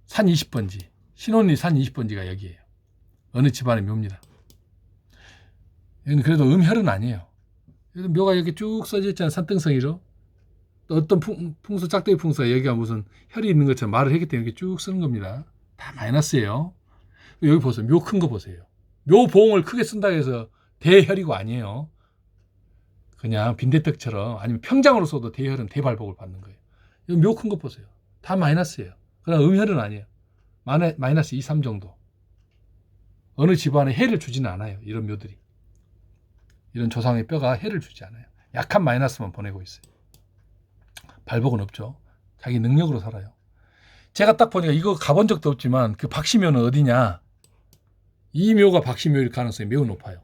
산 20번지 신혼리 산 20번지가 여기에요. 어느 집안의 묘입니다. 여기는 그래도 음혈은 아니에요. 묘가 이렇게 쭉 써져 있잖아요. 산등성이로. 또 어떤 풍수 짝대기 풍수가 여기가 무슨 혈이 있는 것처럼 말을 했기 때문에 이렇게 쭉 쓰는 겁니다. 다 마이너스예요. 여기 보세요. 묘 큰 거 보세요. 묘 봉을 크게 쓴다 해서 대혈이고 아니에요. 그냥 빈대떡처럼 아니면 평장으로 써도 대혈은 대발복을 받는 거예요. 여기 묘 큰 거 보세요. 다 마이너스예요. 그러나 음혈은 아니에요. 마이너스 2, 3 정도. 어느 집안에 해를 주지는 않아요. 이런 묘들이. 이런 조상의 뼈가 해를 주지 않아요. 약한 마이너스만 보내고 있어요. 발복은 없죠. 자기 능력으로 살아요. 제가 딱 보니까 이거 가본 적도 없지만 그 박시묘는 어디냐? 이 묘가 박시묘일 가능성이 매우 높아요.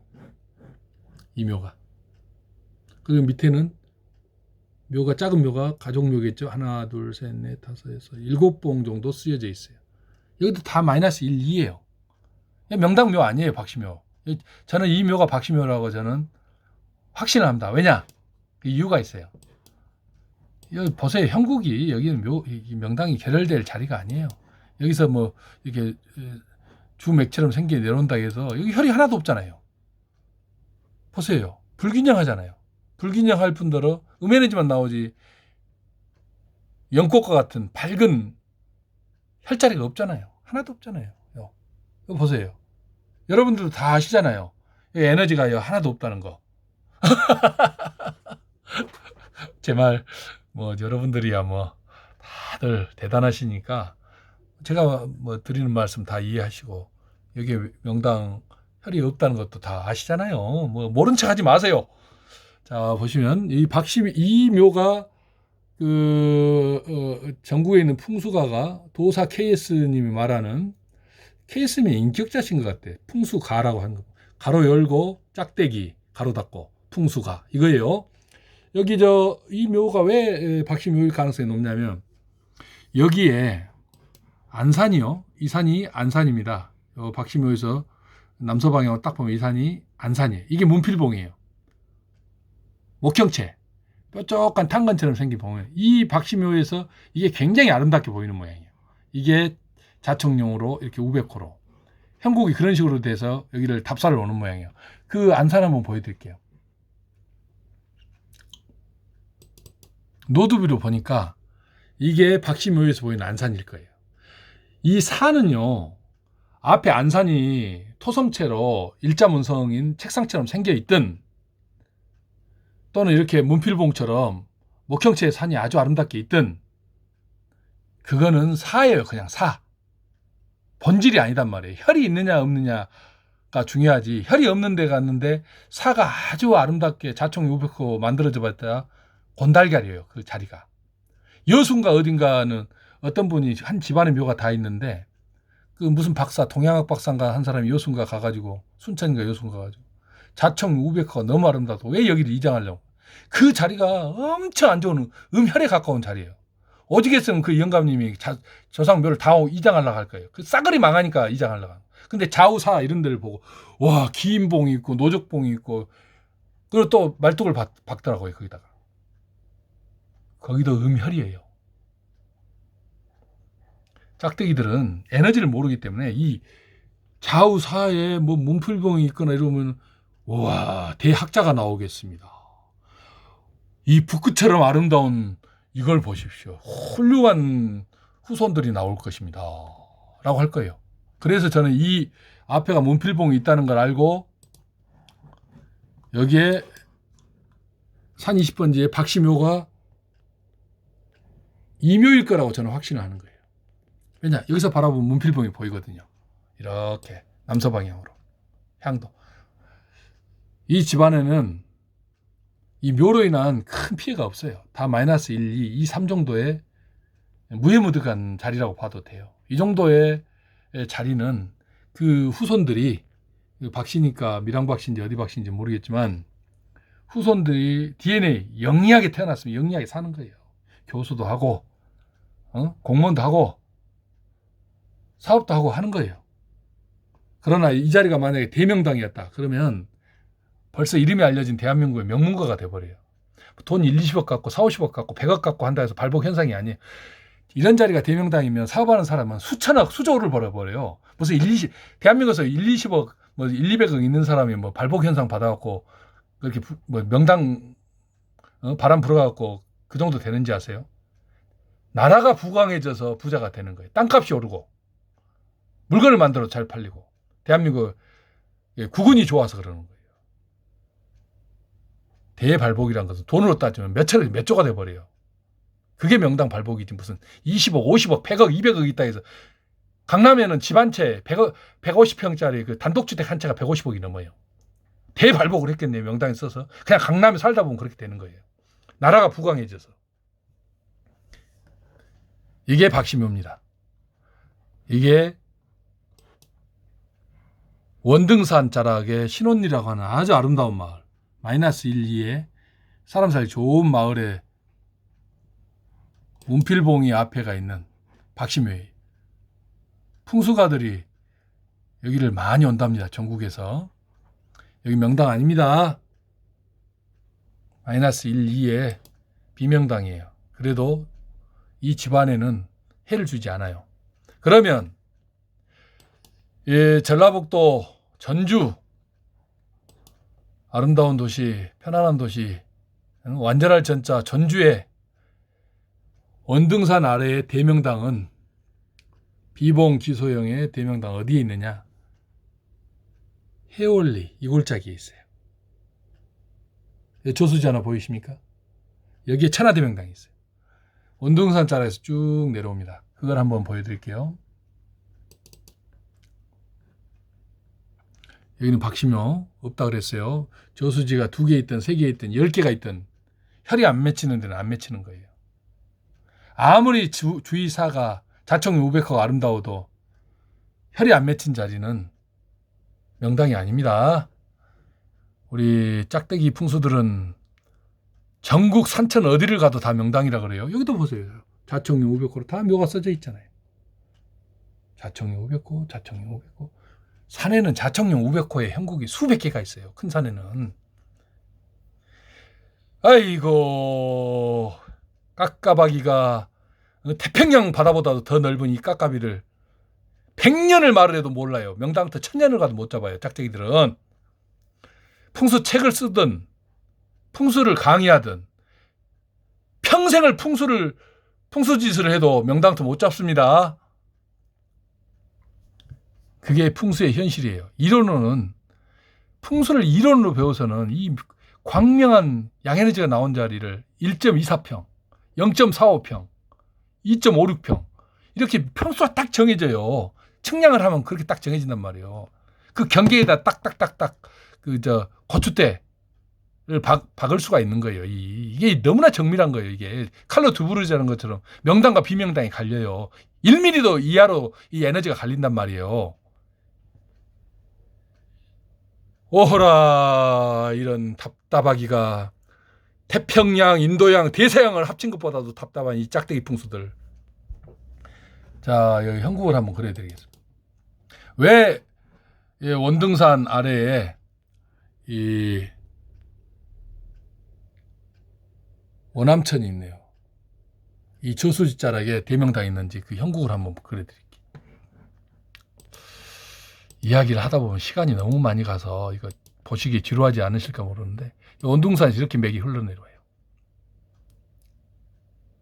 이 묘가. 그리고 밑에는 묘가 작은 묘가 가족묘겠죠. 하나, 둘, 셋, 넷, 다섯, 여섯, 7봉 정도 쓰여져 있어요. 여기도 다 마이너스 1, 2예요. 명당묘 아니에요. 박시묘. 저는 이 묘가 박시묘라고 저는 확신을 합니다. 왜냐? 그 이유가 있어요. 여기 보세요. 형국이 여기는 명당이 결혈될 자리가 아니에요. 여기서 뭐 이렇게 주맥처럼 생겨 내려온다 해서 여기 혈이 하나도 없잖아요. 보세요. 불균형하잖아요. 불균형할 뿐더러 음에너지만 나오지 연꽃과 같은 밝은 혈자리가 없잖아요. 하나도 없잖아요. 이거 보세요. 여러분들도 다 아시잖아요. 에너지가 하나도 없다는 거. 제 말 뭐 여러분들이야 뭐 다들 대단하시니까 제가 뭐 드리는 말씀 다 이해하시고 여기에 명당 혈이 없다는 것도 다 아시잖아요. 뭐 모른 척 하지 마세요. 자 보시면 이 묘가 전국에 있는 풍수가가 도사 KS님이 말하는 KS님이 인격자신 것 같아. 풍수가라고 하는 거. 가로 열고 짝대기 가로 닫고 풍수가 이거예요. 여기 이 묘가 왜 박씨묘일 가능성이 높냐면 여기에 안산이요. 이 산이 안산입니다. 박씨묘에서 남서방향으로 딱 보면 이 산이 안산이에요. 이게 문필봉이에요. 목형체. 뾰족한 탄건처럼 생긴 봉이에요. 이 박씨묘에서 이게 굉장히 아름답게 보이는 모양이에요. 이게 자청용으로 이렇게 우백호로. 형국이 그런 식으로 돼서 여기를 답사를 오는 모양이에요. 그 안산 한번 보여드릴게요. 노드뷰로 보니까 이게 박씨묘에서 보이는 안산일 거예요. 이 산은요, 앞에 안산이 토성체로 일자문성인 책상처럼 생겨있든 또는 이렇게 문필봉처럼 목형체의 산이 아주 아름답게 있든 그거는 사예요. 그냥 사. 본질이 아니단 말이에요. 혈이 있느냐 없느냐가 중요하지. 혈이 없는 데 갔는데 사가 아주 아름답게 자청우백호 만들어져 봤다. 곤달걀이에요. 그 자리가. 여순가 어딘가는 어떤 분이 한 집안의 묘가 다 있는데 그 무슨 박사 동양학 박사인가 한 사람이 여순가 가가지고 순천인가 여순 가가지고 자청우백호가 너무 아름다워. 왜 여기를 이장하려고. 그 자리가 엄청 안 좋은 음혈에 가까운 자리예요. 오지겠으면 그 영감님이 조상묘를 다 이장하려고 할 거예요. 그 싸그리 망하니까 이장하려고 하는. 근데 좌우사 이런 데를 보고 와 기인봉이 있고 노적봉이 있고 그리고 또 말뚝을 박더라고요. 거기다가. 거기도 음혈이에요. 짝대기들은 에너지를 모르기 때문에 이 좌우사에 뭐 문필봉이 있거나 이러면 와 대학자가 나오겠습니다. 이 붓끝처럼 아름다운 이걸 보십시오. 훌륭한 후손들이 나올 것입니다. 라고 할 거예요. 그래서 저는 이 앞에가 문필봉이 있다는 걸 알고 여기에 산 20번지에 박씨묘가 이묘일 거라고 저는 확신을 하는 거예요. 왜냐? 여기서 바라보면 문필봉이 보이거든요. 이렇게 남서방향으로 향도. 이 집안에는 이 묘로 인한 큰 피해가 없어요. 다 마이너스 1, 2, 3 정도의 무해무득한 자리라고 봐도 돼요. 이 정도의 자리는 그 후손들이 박씨니까 밀항박씨인지 어디 박씨인지 모르겠지만 후손들이 DNA 영리하게 태어났으면 영리하게 사는 거예요. 교수도 하고 공무원도 하고 사업도 하고 하는 거예요. 그러나 이 자리가 만약에 대명당이었다 그러면 벌써 이름이 알려진 대한민국의 명문가가 돼버려요. 돈 1, 20억 갖고 4, 50억 갖고 100억 갖고 한다 해서 발복 현상이 아니에요. 이런 자리가 대명당이면 사업하는 사람은 수천억, 수조를 벌어버려요. 무슨 대한민국에서 1, 20억, 뭐 1, 200억 있는 사람이 뭐 발복 현상 받아갖고 그렇게 뭐 명당 바람 불어갖고 그 정도 되는지 아세요? 나라가 부강해져서 부자가 되는 거예요. 땅값이 오르고 물건을 만들어도 잘 팔리고 대한민국 국운이 좋아서 그러는 거예요. 대발복이란 것은 돈으로 따지면 몇 조가 돼버려요. 그게 명당 발복이지 무슨 20억, 50억, 100억, 200억 있다 해서 강남에는 집 한 채 150평짜리 그 단독주택 한 채가 150억이 넘어요. 대발복을 했겠네요. 명당에 써서. 그냥 강남에 살다 보면 그렇게 되는 거예요. 나라가 부강해져서. 이게 박씨묘입니다. 이게 원등산 자락의 신혼리라고 하는 아주 아름다운 마을. 마이너스 1, 2에 사람 살기 좋은 마을에 문필봉이 앞에가 있는 박씨묘에 풍수가들이 여기를 많이 온답니다. 전국에서. 여기 명당 아닙니다. 마이너스 1, 2에 비명당이에요. 그래도 이 집안에는 해를 주지 않아요. 그러면 전라북도 전주 아름다운 도시, 편안한 도시, 완전할 전자 전주의 원등산 아래의 대명당은 비봉 기소형의 대명당 어디에 있느냐? 해올리 이골짜기에 있어요. 조수지 하나 보이십니까? 여기에 천하대명당이 있어요. 원등산 자락에서 쭉 내려옵니다. 그걸 한번 보여드릴게요. 여기는 박씨묘 없다 그랬어요. 저수지가 2개 있든 3개 있든 10개가 있든 혈이 안 맺히는 데는 안 맺히는 거예요. 아무리 주의사가 자청이 500호가 아름다워도 혈이 안 맺힌 자리는 명당이 아닙니다. 우리 짝대기 풍수들은 전국 산천 어디를 가도 다 명당이라 그래요. 여기도 보세요. 자청령 우백호로 다 묘가 써져 있잖아요. 자청령 우백호, 자청령 우백호. 산에는 자청령 우백호의 형국이 수백 개가 있어요. 큰 산에는. 아이고, 깝깝하기가 태평양 바다보다도 더 넓은 이 깝깝이를 100년을 말을 해도 몰라요. 명당부터 1000년을 가도 못 잡아요. 짝짝이들은. 풍수 책을 쓰든 풍수를 강의하든 평생을 풍수짓을 해도 명당부터 못 잡습니다. 그게 풍수의 현실이에요. 이론으로는 풍수를 이론으로 배워서는 이 광명한 양에너지가 나온 자리를 1.24평, 0.45평, 2.56평 이렇게 평수가 딱 정해져요. 측량을 하면 그렇게 딱 정해진단 말이에요. 그 경계에다 딱딱딱딱 고추대를 박을 수가 있는 거예요. 이게 너무나 정밀한 거예요. 이게 칼로 두부르자는 것처럼 명당과 비명당이 갈려요. 1mm도 이하로 이 에너지가 갈린단 말이에요. 오호라 이런 답답하기가 태평양, 인도양, 대서양을 합친 것보다도 답답한 이 짝대기 풍수들. 자, 여기 형국을 한번 그려드리겠습니다. 왜 원등산 아래에 이 원암천이 있네요. 이 저수지 자락에 대명당이 있는지 그 형국을 한번 그려드릴게요. 이야기를 하다 보면 시간이 너무 많이 가서 이거 보시기 지루하지 않으실까 모르는데 원등산에서 이렇게 맥이 흘러내려와요.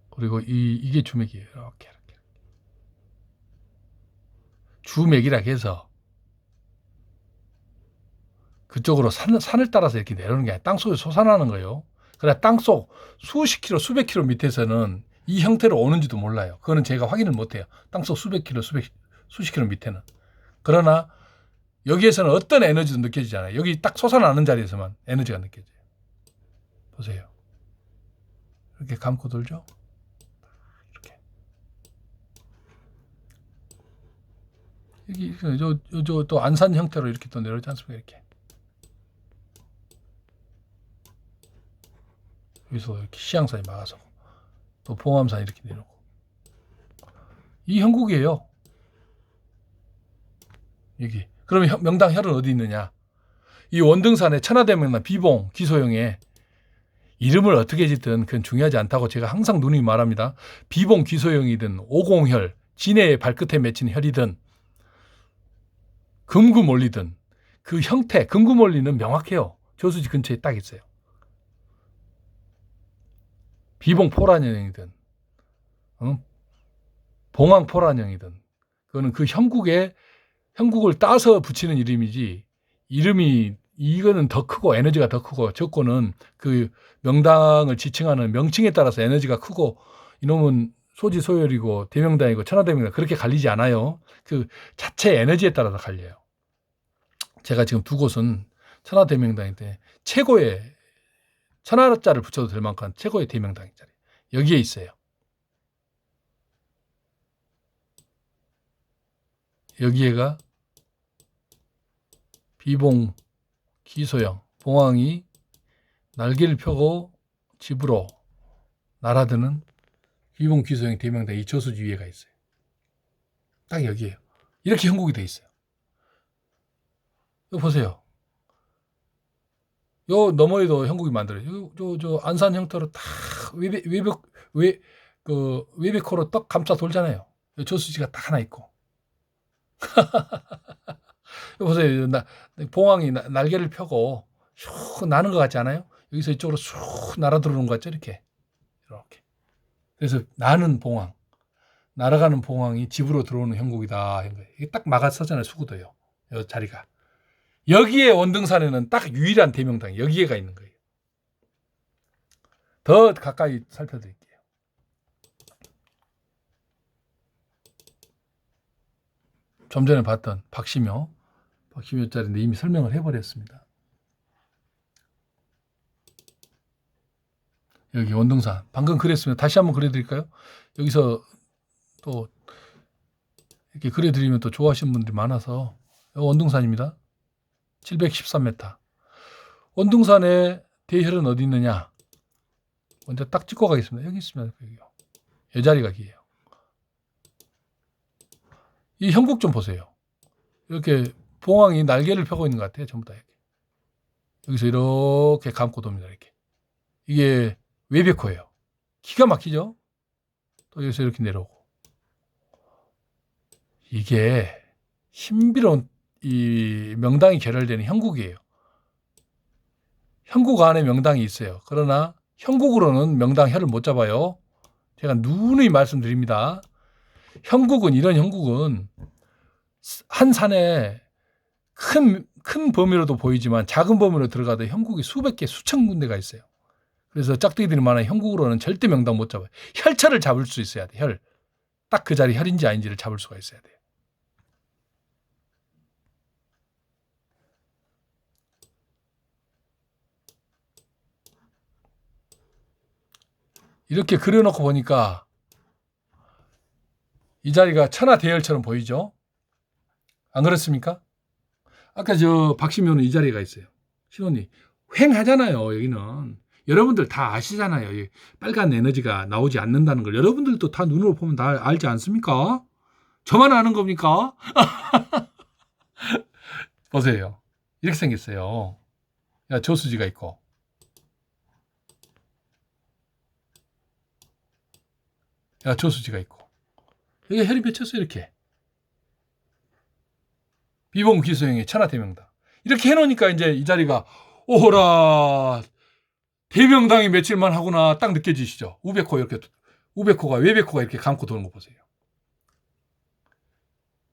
그리고 이게 주맥이에요. 이렇게. 주맥이라 해서 그쪽으로 산을 따라서 이렇게 내려오는 게 아니라 땅속에 솟아나는 거예요. 그래 땅속 수십 킬로, 수백 킬로 밑에서는 이 형태로 오는지도 몰라요. 그거는 제가 확인을 못해요. 땅속 수백 킬로, 수십 킬로 밑에는. 그러나 여기에서는 어떤 에너지도 느껴지잖아요. 여기 딱 솟아나는 자리에서만 에너지가 느껴져요. 보세요. 이렇게 감고 돌죠. 이렇게. 여기 또 안산 형태로 이렇게 또 내려오지 않습니까? 이렇게. 여기서 이렇게 시향산이 막아서 또 봉암산이 이렇게 내려오고. 이 형국이에요. 여기. 그러면 명당 혈은 어디 있느냐? 이 원등산의 천하대명당 비봉 기소형에 이름을 어떻게 짓든 그건 중요하지 않다고 제가 항상 누누이 말합니다. 비봉 기소형이든 오공혈, 진해의 발끝에 맺힌 혈이든 금구몰리든 그 형태, 금구몰리는 명확해요. 저수지 근처에 딱 있어요. 비봉포란형이든 봉황포란형이든 그거는 그 형국을 따서 붙이는 이름이지 이거는 더 크고 에너지가 더 크고 저거는 그 명당을 지칭하는 명칭에 따라서 에너지가 크고 이놈은 소지소열이고 대명당이고 천하대명당 그렇게 갈리지 않아요. 그 자체 에너지에 따라서 갈려요. 제가 지금 두 곳은 천하대명당인데 최고의 천하자를 붙여도 될 만큼 최고의 대명당인 자리 여기에 있어요. 여기에가 비봉 기소형 봉황이 날개를 펴고 집으로 날아드는 비봉 기소형 대명당 이 저수지 위에가 있어요. 딱 여기에요. 이렇게 형국이 돼 있어요. 이거 보세요. 요 너머에도 형국이 만들어요. 저 안산 형태로 딱 외벽호로 떡 감싸 돌잖아요. 저수지가 딱 하나 있고. 보세요. 봉황이 날개를 펴고 슉 나는 것 같지 않아요? 여기서 이쪽으로 슉 날아 들어오는 것 같죠? 이렇게. 그래서 나는 봉황, 날아가는 봉황이 집으로 들어오는 형국이다. 이게 딱 막았었잖아요. 수구도요. 이 자리가. 여기에 원등산에는 딱 유일한 대명당이 여기에가 있는 거예요. 더 가까이 살펴드릴게요. 좀 전에 봤던 박시묘 자리인데 이미 설명을 해버렸습니다. 여기 원등산 방금 그랬으면 다시 한번 그려드릴까요? 여기서 또 이렇게 그려드리면 또 좋아하시는 분들이 많아서 원등산입니다. 713m. 원등산의 대혈은 어디 있느냐? 먼저 딱 찍고 가겠습니다. 여기 있습니다. 여기요. 이 자리가 기예요. 이 형국 좀 보세요. 이렇게 봉황이 날개를 펴고 있는 것 같아요. 전부 다 이렇게. 여기서 이렇게 감고 돕니다. 이렇게. 이게 외벽호예요. 기가 막히죠? 또 여기서 이렇게 내려오고. 이게 신비로운 이 명당이 결혈되는 형국이에요. 형국 안에 명당이 있어요. 그러나 형국으로는 명당 혀를 못 잡아요. 제가 누누이 말씀드립니다. 형국은, 이런 형국은 한 산에 큰 범위로도 보이지만 작은 범위로 들어가도 형국이 수백 개, 수천 군데가 있어요. 그래서 짝대기들이 많아요. 형국으로는 절대 명당 못 잡아요. 혈차를 잡을 수 있어야 돼. 혈. 딱 그 자리 혈인지 아닌지를 잡을 수가 있어야 돼요. 이렇게 그려놓고 보니까 이 자리가 천하대열처럼 보이죠? 안 그렇습니까? 아까 저 박시묘는 이 자리가 있어요. 신혼이 횡하잖아요. 여기는 여러분들 다 아시잖아요. 빨간 에너지가 나오지 않는다는 걸 여러분들도 다 눈으로 보면 다 알지 않습니까? 저만 아는 겁니까? 보세요. 이렇게 생겼어요. 저수지가 있고, 저수지가 있고, 여기 혈이 맺혔어요. 이렇게 비봉기소형의 천하대명당. 이렇게 해놓으니까 이제 이 자리가 오호라 대명당이 며칠만 하구나 딱 느껴지시죠? 우백호 이렇게, 우백호가 외백호가 이렇게 감고 도는 거 보세요.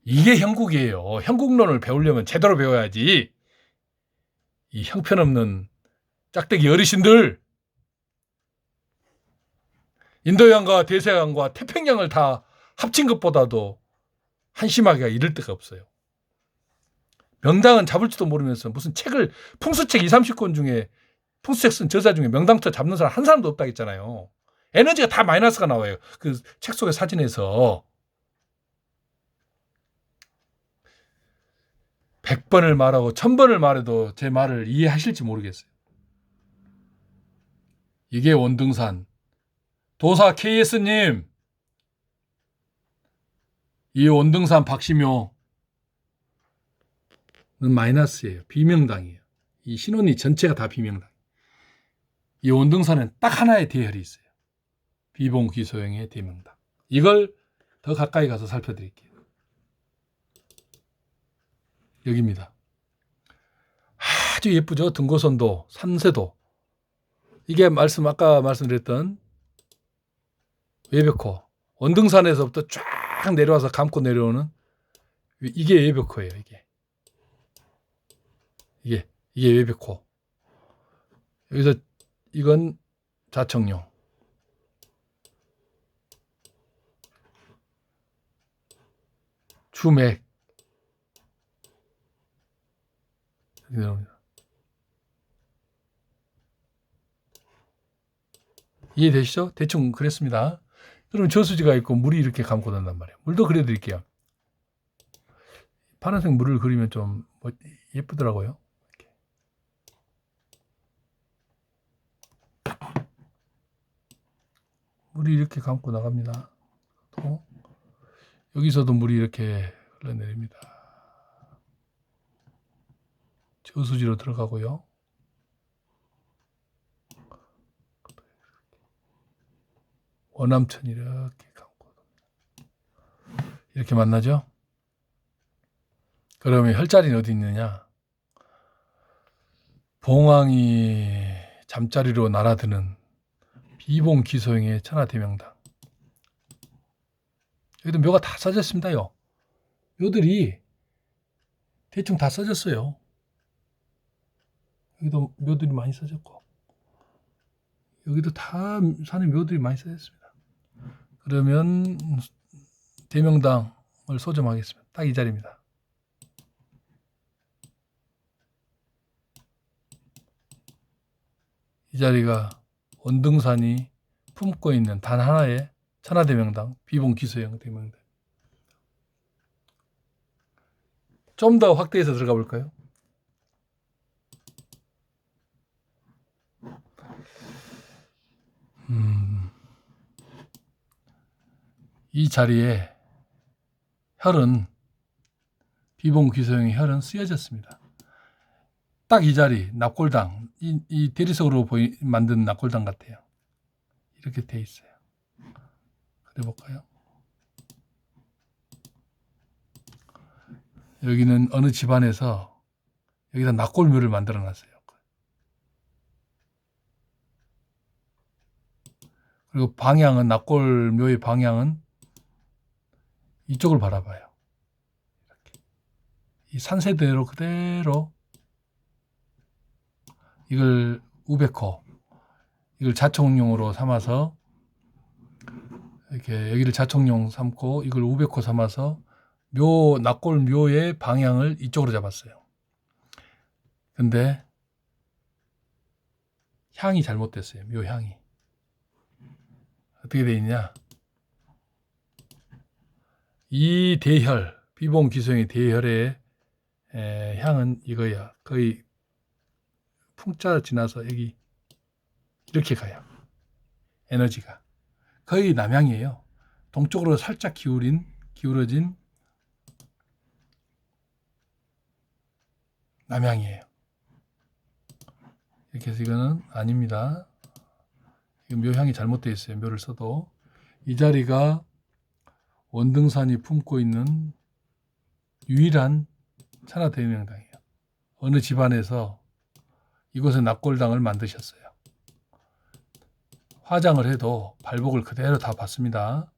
이게 형국이에요. 형국론을 배우려면 제대로 배워야지. 이 형편없는 짝대기 어르신들, 인도양과 대서양과 태평양을 다 합친 것보다도 한심하기가 이를 데가 없어요. 명당은 잡을지도 모르면서 무슨 책을, 풍수책 20, 30권 중에 풍수책 쓴 저자 중에 명당부터 잡는 사람 한 사람도 없다고 했잖아요. 에너지가 다 마이너스가 나와요. 그 책 속의 사진에서. 100번을 말하고 1000번을 말해도 제 말을 이해하실지 모르겠어요. 이게 원등산. 도사 KS님, 이 원등산 박시묘는 마이너스예요. 비명당이에요. 이 신혼이 전체가 다 비명당. 이 원등산은 딱 하나의 대혈이 있어요. 비봉기소형의 대명당. 이걸 더 가까이 가서 살펴드릴게요. 여기입니다. 아주 예쁘죠? 등고선도, 산세도. 이게 아까 말씀드렸던 외벽호. 원등산에서부터 쫙 내려와서 감고 내려오는 이게 외벽호예요. 이게 외벽호. 여기서 이건 자청룡. 주맥. 이해되시죠? 대충 그랬습니다. 그러면 저수지가 있고 물이 이렇게 감고 난단 말이에요. 물도 그려드릴게요. 파란색 물을 그리면 좀 예쁘더라고요. 이렇게. 물이 이렇게 감고 나갑니다. 또 여기서도 물이 이렇게 흘러내립니다. 저수지로 들어가고요. 원암천 이렇게 감고 이렇게 만나죠. 그러면 혈자리는 어디 있느냐? 봉황이 잠자리로 날아드는 비봉기소형의 천하대명당. 여기도 묘가 다 써졌습니다요. 묘들이 대충 다 써졌어요. 여기도 묘들이 많이 써졌고, 여기도 다 산에 묘들이 많이 써졌습니다. 그러면 대명당을 소점하겠습니다. 딱 이 자리입니다. 이 자리가 원등산이 품고 있는 단 하나의 천하대명당, 비봉기소형 대명당. 좀 더 확대해서 들어가 볼까요? 이 자리에 혈은 비봉 기소형의 혈은 쓰여졌습니다. 딱 이 자리 납골당, 이 대리석으로 만든 납골당 같아요. 이렇게 돼 있어요. 그래 볼까요? 여기는 어느 집안에서 여기다 납골묘를 만들어 놨어요. 그리고 방향은, 납골묘의 방향은 이쪽을 바라봐요. 이렇게. 이 산세대로 그대로 이걸 우베코, 이걸 자총용으로 삼아서 이렇게 여기를 자총용 삼고 이걸 우베코 삼아서 납골묘의 방향을 이쪽으로 잡았어요. 근데 향이 잘못됐어요. 묘향이. 어떻게 돼 있냐? 이 대혈, 비봉 기소형의 대혈의 향은 이거야. 거의 풍자 지나서 여기 이렇게 가요. 에너지가. 거의 남향이에요. 동쪽으로 살짝 기울어진 남향이에요. 이렇게 해서 이거는 아닙니다. 묘향이 잘못되어 있어요. 묘를 써도. 이 자리가 원등산이 품고 있는 유일한 천하대명당이에요. 어느 집안에서 이곳에 납골당을 만드셨어요. 화장을 해도 발복을 그대로 다 받습니다.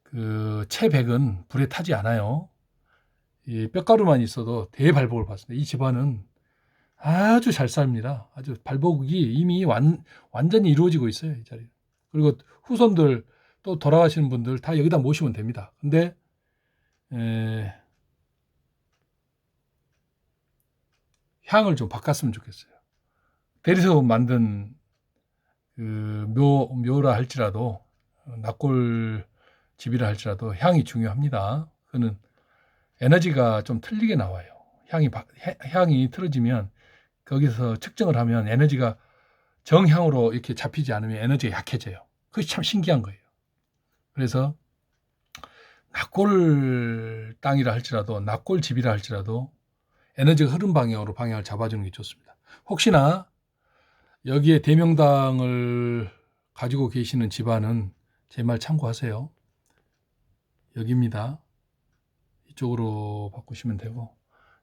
그 채백은 불에 타지 않아요. 이 뼈가루만 있어도 대발복을 받습니다. 이 집안은 아주 잘 삽니다. 아주 발복이 이미 완전히 이루어지고 있어요. 이 자리. 그리고 후손들 또 돌아가시는 분들 다 여기다 모시면 됩니다. 근데 향을 좀 바꿨으면 좋겠어요. 대리석 만든 그 묘라 할지라도 납골 집이라 할지라도 향이 중요합니다. 그는 에너지가 좀 틀리게 나와요. 향이 틀어지면 거기서 측정을 하면 에너지가 정향으로 이렇게 잡히지 않으면 에너지가 약해져요. 그게 참 신기한 거예요. 그래서 납골 땅이라 할지라도 납골 집이라 할지라도 에너지가 흐른 방향으로 방향을 잡아주는 게 좋습니다. 혹시나 여기에 대명당을 가지고 계시는 집안은 제 말 참고하세요. 여기입니다. 이쪽으로 바꾸시면 되고.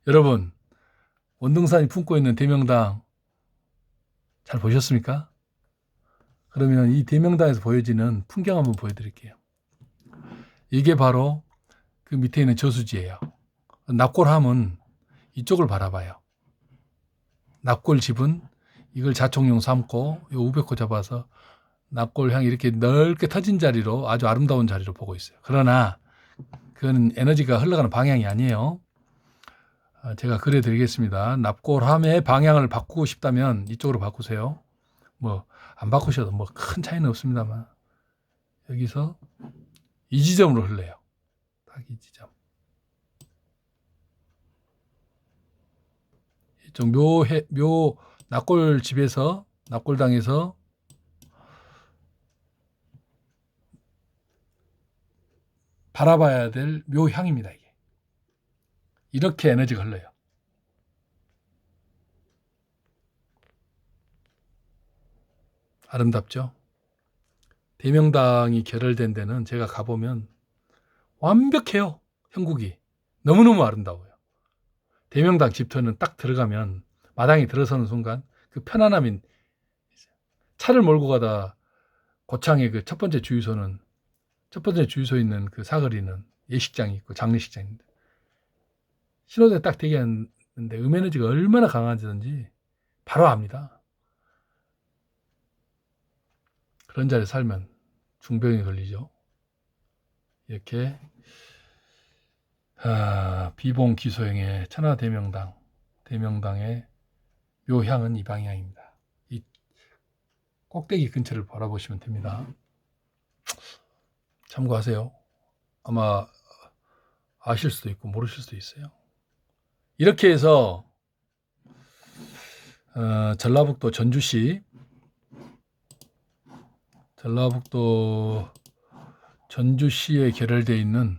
여러분, 원등산이 품고 있는 대명당 잘 보셨습니까? 그러면 이 대명당에서 보여지는 풍경 한번 보여드릴게요. 이게 바로 그 밑에 있는 저수지예요. 납골함은 이쪽을 바라봐요. 납골집은 이걸 자총용 삼고 이 우베코 잡아서 납골향이 이렇게 넓게 터진 자리로 아주 아름다운 자리로 보고 있어요. 그러나 그건 에너지가 흘러가는 방향이 아니에요. 제가 그려드리겠습니다. 납골함의 방향을 바꾸고 싶다면 이쪽으로 바꾸세요. 뭐 안 바꾸셔도 뭐 큰 차이는 없습니다만 여기서 이 지점으로 흘러요. 딱 이 지점. 이쪽 묘 납골집에서 납골당에서 바라봐야 될 묘향입니다. 이게. 이렇게 에너지가 흘러요. 아름답죠? 대명당이 결혈된 데는 제가 가보면 완벽해요. 형국이. 너무너무 아름다워요. 대명당 집터는 딱 들어가면 마당에 들어서는 순간 그 편안함인 차를 몰고 가다 고창의 그 첫 번째 주유소에 있는 그 사거리는 예식장이 있고 장례식장인데 신호대 딱 대기하는데 음에너지가 얼마나 강한지 바로 압니다. 그런 자리에 살면 중병에 걸리죠. 이렇게 비봉 기소형의 대명당의 묘향은 이 방향입니다. 이 꼭대기 근처를 바라보시면 됩니다. 참고하세요. 아마 아실 수도 있고 모르실 수도 있어요. 이렇게 해서 전라북도 전주시 전라북도 전주시에 계열되어 있는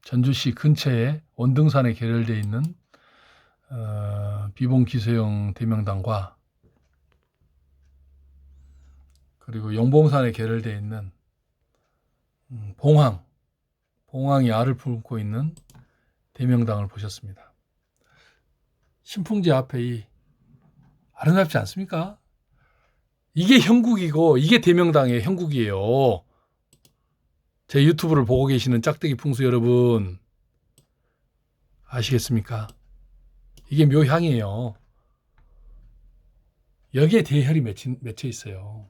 전주시 근처에 원등산에 계열되어 있는 비봉기소형 대명당과 그리고 영봉산에 계열되어 있는 봉황이 알을 품고 있는 대명당을 보셨습니다. 신풍제 앞에 이 아름답지 않습니까? 이게 형국이고 이게 대명당의 형국이에요. 제 유튜브를 보고 계시는 짝대기 풍수 여러분 아시겠습니까? 이게 묘향이에요. 여기에 대혈이 맺혀 있어요.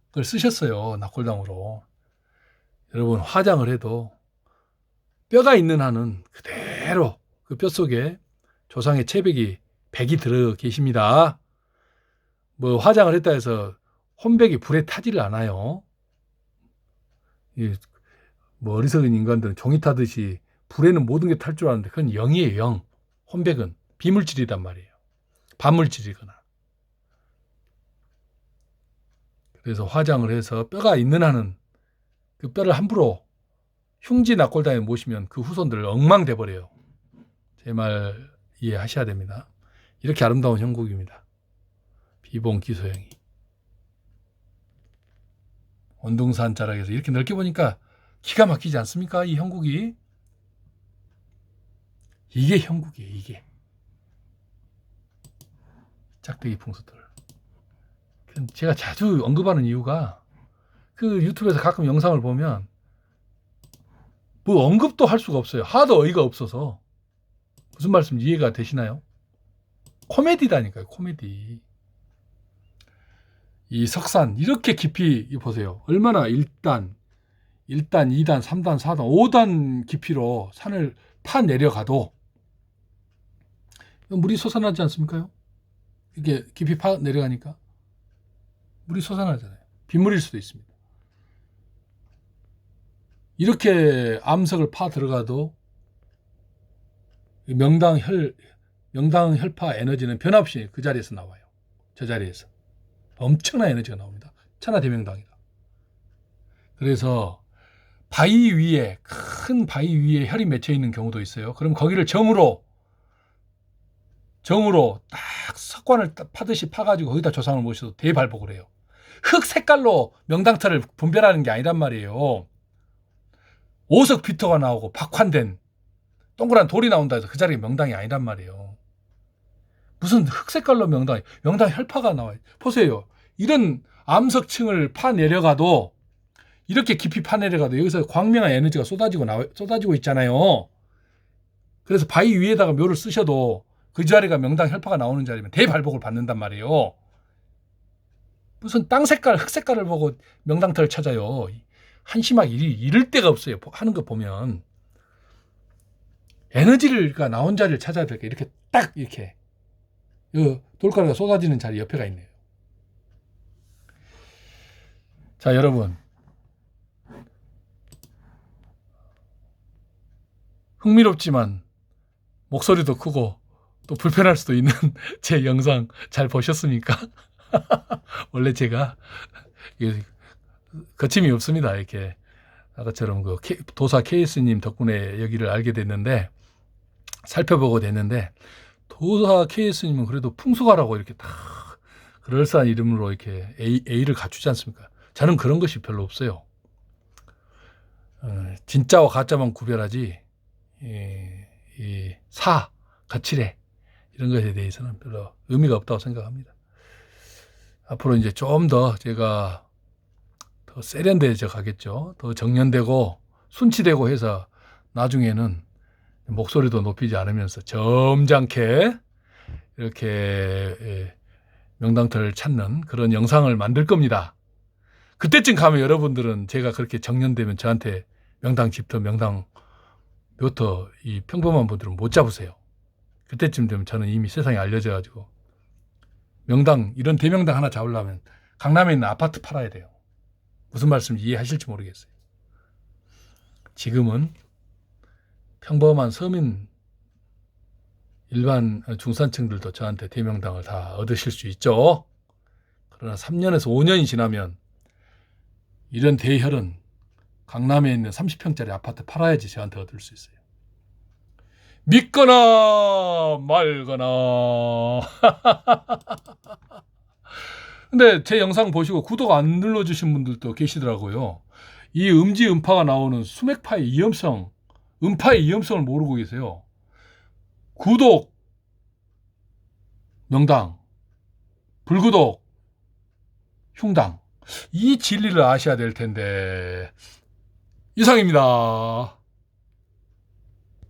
그걸 쓰셨어요. 낙골당으로. 여러분 화장을 해도 뼈가 있는 한은 그대로 그 뼈 속에 조상의 체백이 백이 들어 계십니다. 뭐 화장을 했다 해서 혼백이 불에 타지를 않아요. 뭐 어리석은 인간들은 종이 타듯이 불에는 모든 게 탈 줄 아는데 그건 영이에요. 영. 혼백은 비물질이란 말이에요. 반물질이거나. 그래서 화장을 해서 뼈가 있는 한은 그 뼈를 함부로 흉지 낙골당에 모시면 그 후손들 엉망돼 버려요. 제 말 이해하셔야 됩니다. 이렇게 아름다운 형국입니다. 비봉기소형이. 원둥산 자락에서 이렇게 넓게 보니까 기가 막히지 않습니까? 이 형국이. 이게 형국이에요. 이게. 짝대기 풍수들. 제가 자주 언급하는 이유가 그 유튜브에서 가끔 영상을 보면 뭐 언급도 할 수가 없어요. 하도 어이가 없어서. 무슨 말씀 이해가 되시나요? 코미디다니까요. 코미디. 이 석산 이렇게 깊이 보세요. 얼마나 1단, 2단, 3단, 4단, 5단 깊이로 산을 파 내려가도 물이 솟아나지 않습니까요? 이게 깊이 파 내려가니까 물이 솟아나잖아요. 빗물일 수도 있습니다. 이렇게 암석을 파 들어가도 명당 혈파 에너지는 변함없이 그 자리에서 나와요. 저 자리에서. 엄청난 에너지가 나옵니다. 천하대명당이다. 그래서 바위 위에 큰 바위 위에 혈이 맺혀 있는 경우도 있어요. 그럼 거기를 정으로 딱 석관을 파듯이 파가지고 거기다 조상을 모셔도 대발복을 해요. 흙 색깔로 명당터를 분별하는 게 아니란 말이에요. 오석 비토가 나오고 박환된 동그란 돌이 나온다 해서 그 자리에 명당이 아니란 말이에요. 무슨 흙 색깔로 명당 혈파가 나와요. 보세요. 이런 암석층을 파 내려가도 이렇게 깊이 파 내려가도 여기서 광명한 에너지가 쏟아지고 있잖아요. 그래서 바위 위에다가 묘를 쓰셔도 그 자리가 명당 혈파가 나오는 자리면 대발복을 받는단 말이에요. 무슨 땅 색깔, 흙 색깔을 보고 명당터를 찾아요. 한심하게 이럴 데가 없어요. 하는 거 보면. 에너지가 나온 자리를 찾아야 될까 이렇게 딱 이렇게 돌가루가 쏟아지는 자리 옆에가 있네요. 자, 여러분. 흥미롭지만 목소리도 크고 또 불편할 수도 있는 제 영상 잘 보셨습니까? 원래 제가 거침이 없습니다. 이렇게 아까처럼 그 도사 KS님 덕분에 여기를 알게 됐는데 살펴보고 됐는데 도사 KS님은 그래도 풍수가라고 이렇게 다 그럴싸한 이름으로 이렇게 A를 갖추지 않습니까? 저는 그런 것이 별로 없어요. 진짜와 가짜만 구별하지 거칠해 이런 것에 대해서는 별로 의미가 없다고 생각합니다. 앞으로 이제 좀 더 제가 더 세련되어져 가겠죠. 더 정연되고 순치되고 해서 나중에는 목소리도 높이지 않으면서 점잖게 이렇게 명당터를 찾는 그런 영상을 만들 겁니다. 그때쯤 가면 여러분들은 제가 그렇게 정연되면 저한테 명당 집터, 명당 묘터 이 평범한 분들은 못 잡으세요. 그때쯤 되면 저는 이미 세상에 알려져 가지고 명당 이런 대명당 하나 잡으려면 강남에 있는 아파트 팔아야 돼요. 무슨 말씀인지 이해하실지 모르겠어요. 지금은 평범한 서민 일반 중산층들도 저한테 대명당을 다 얻으실 수 있죠. 그러나 3년에서 5년이 지나면 이런 대혈은 강남에 있는 30평짜리 아파트 팔아야지 저한테 얻을 수 있어요. 믿거나 말거나. 근데 제 영상 보시고 구독 안 눌러주신 분들도 계시더라고요. 이 음지 음파가 나오는 수맥파의 위험성, 음파의 위험성을 모르고 계세요. 구독, 명당, 불구독, 흉당. 이 진리를 아셔야 될 텐데. 이상입니다.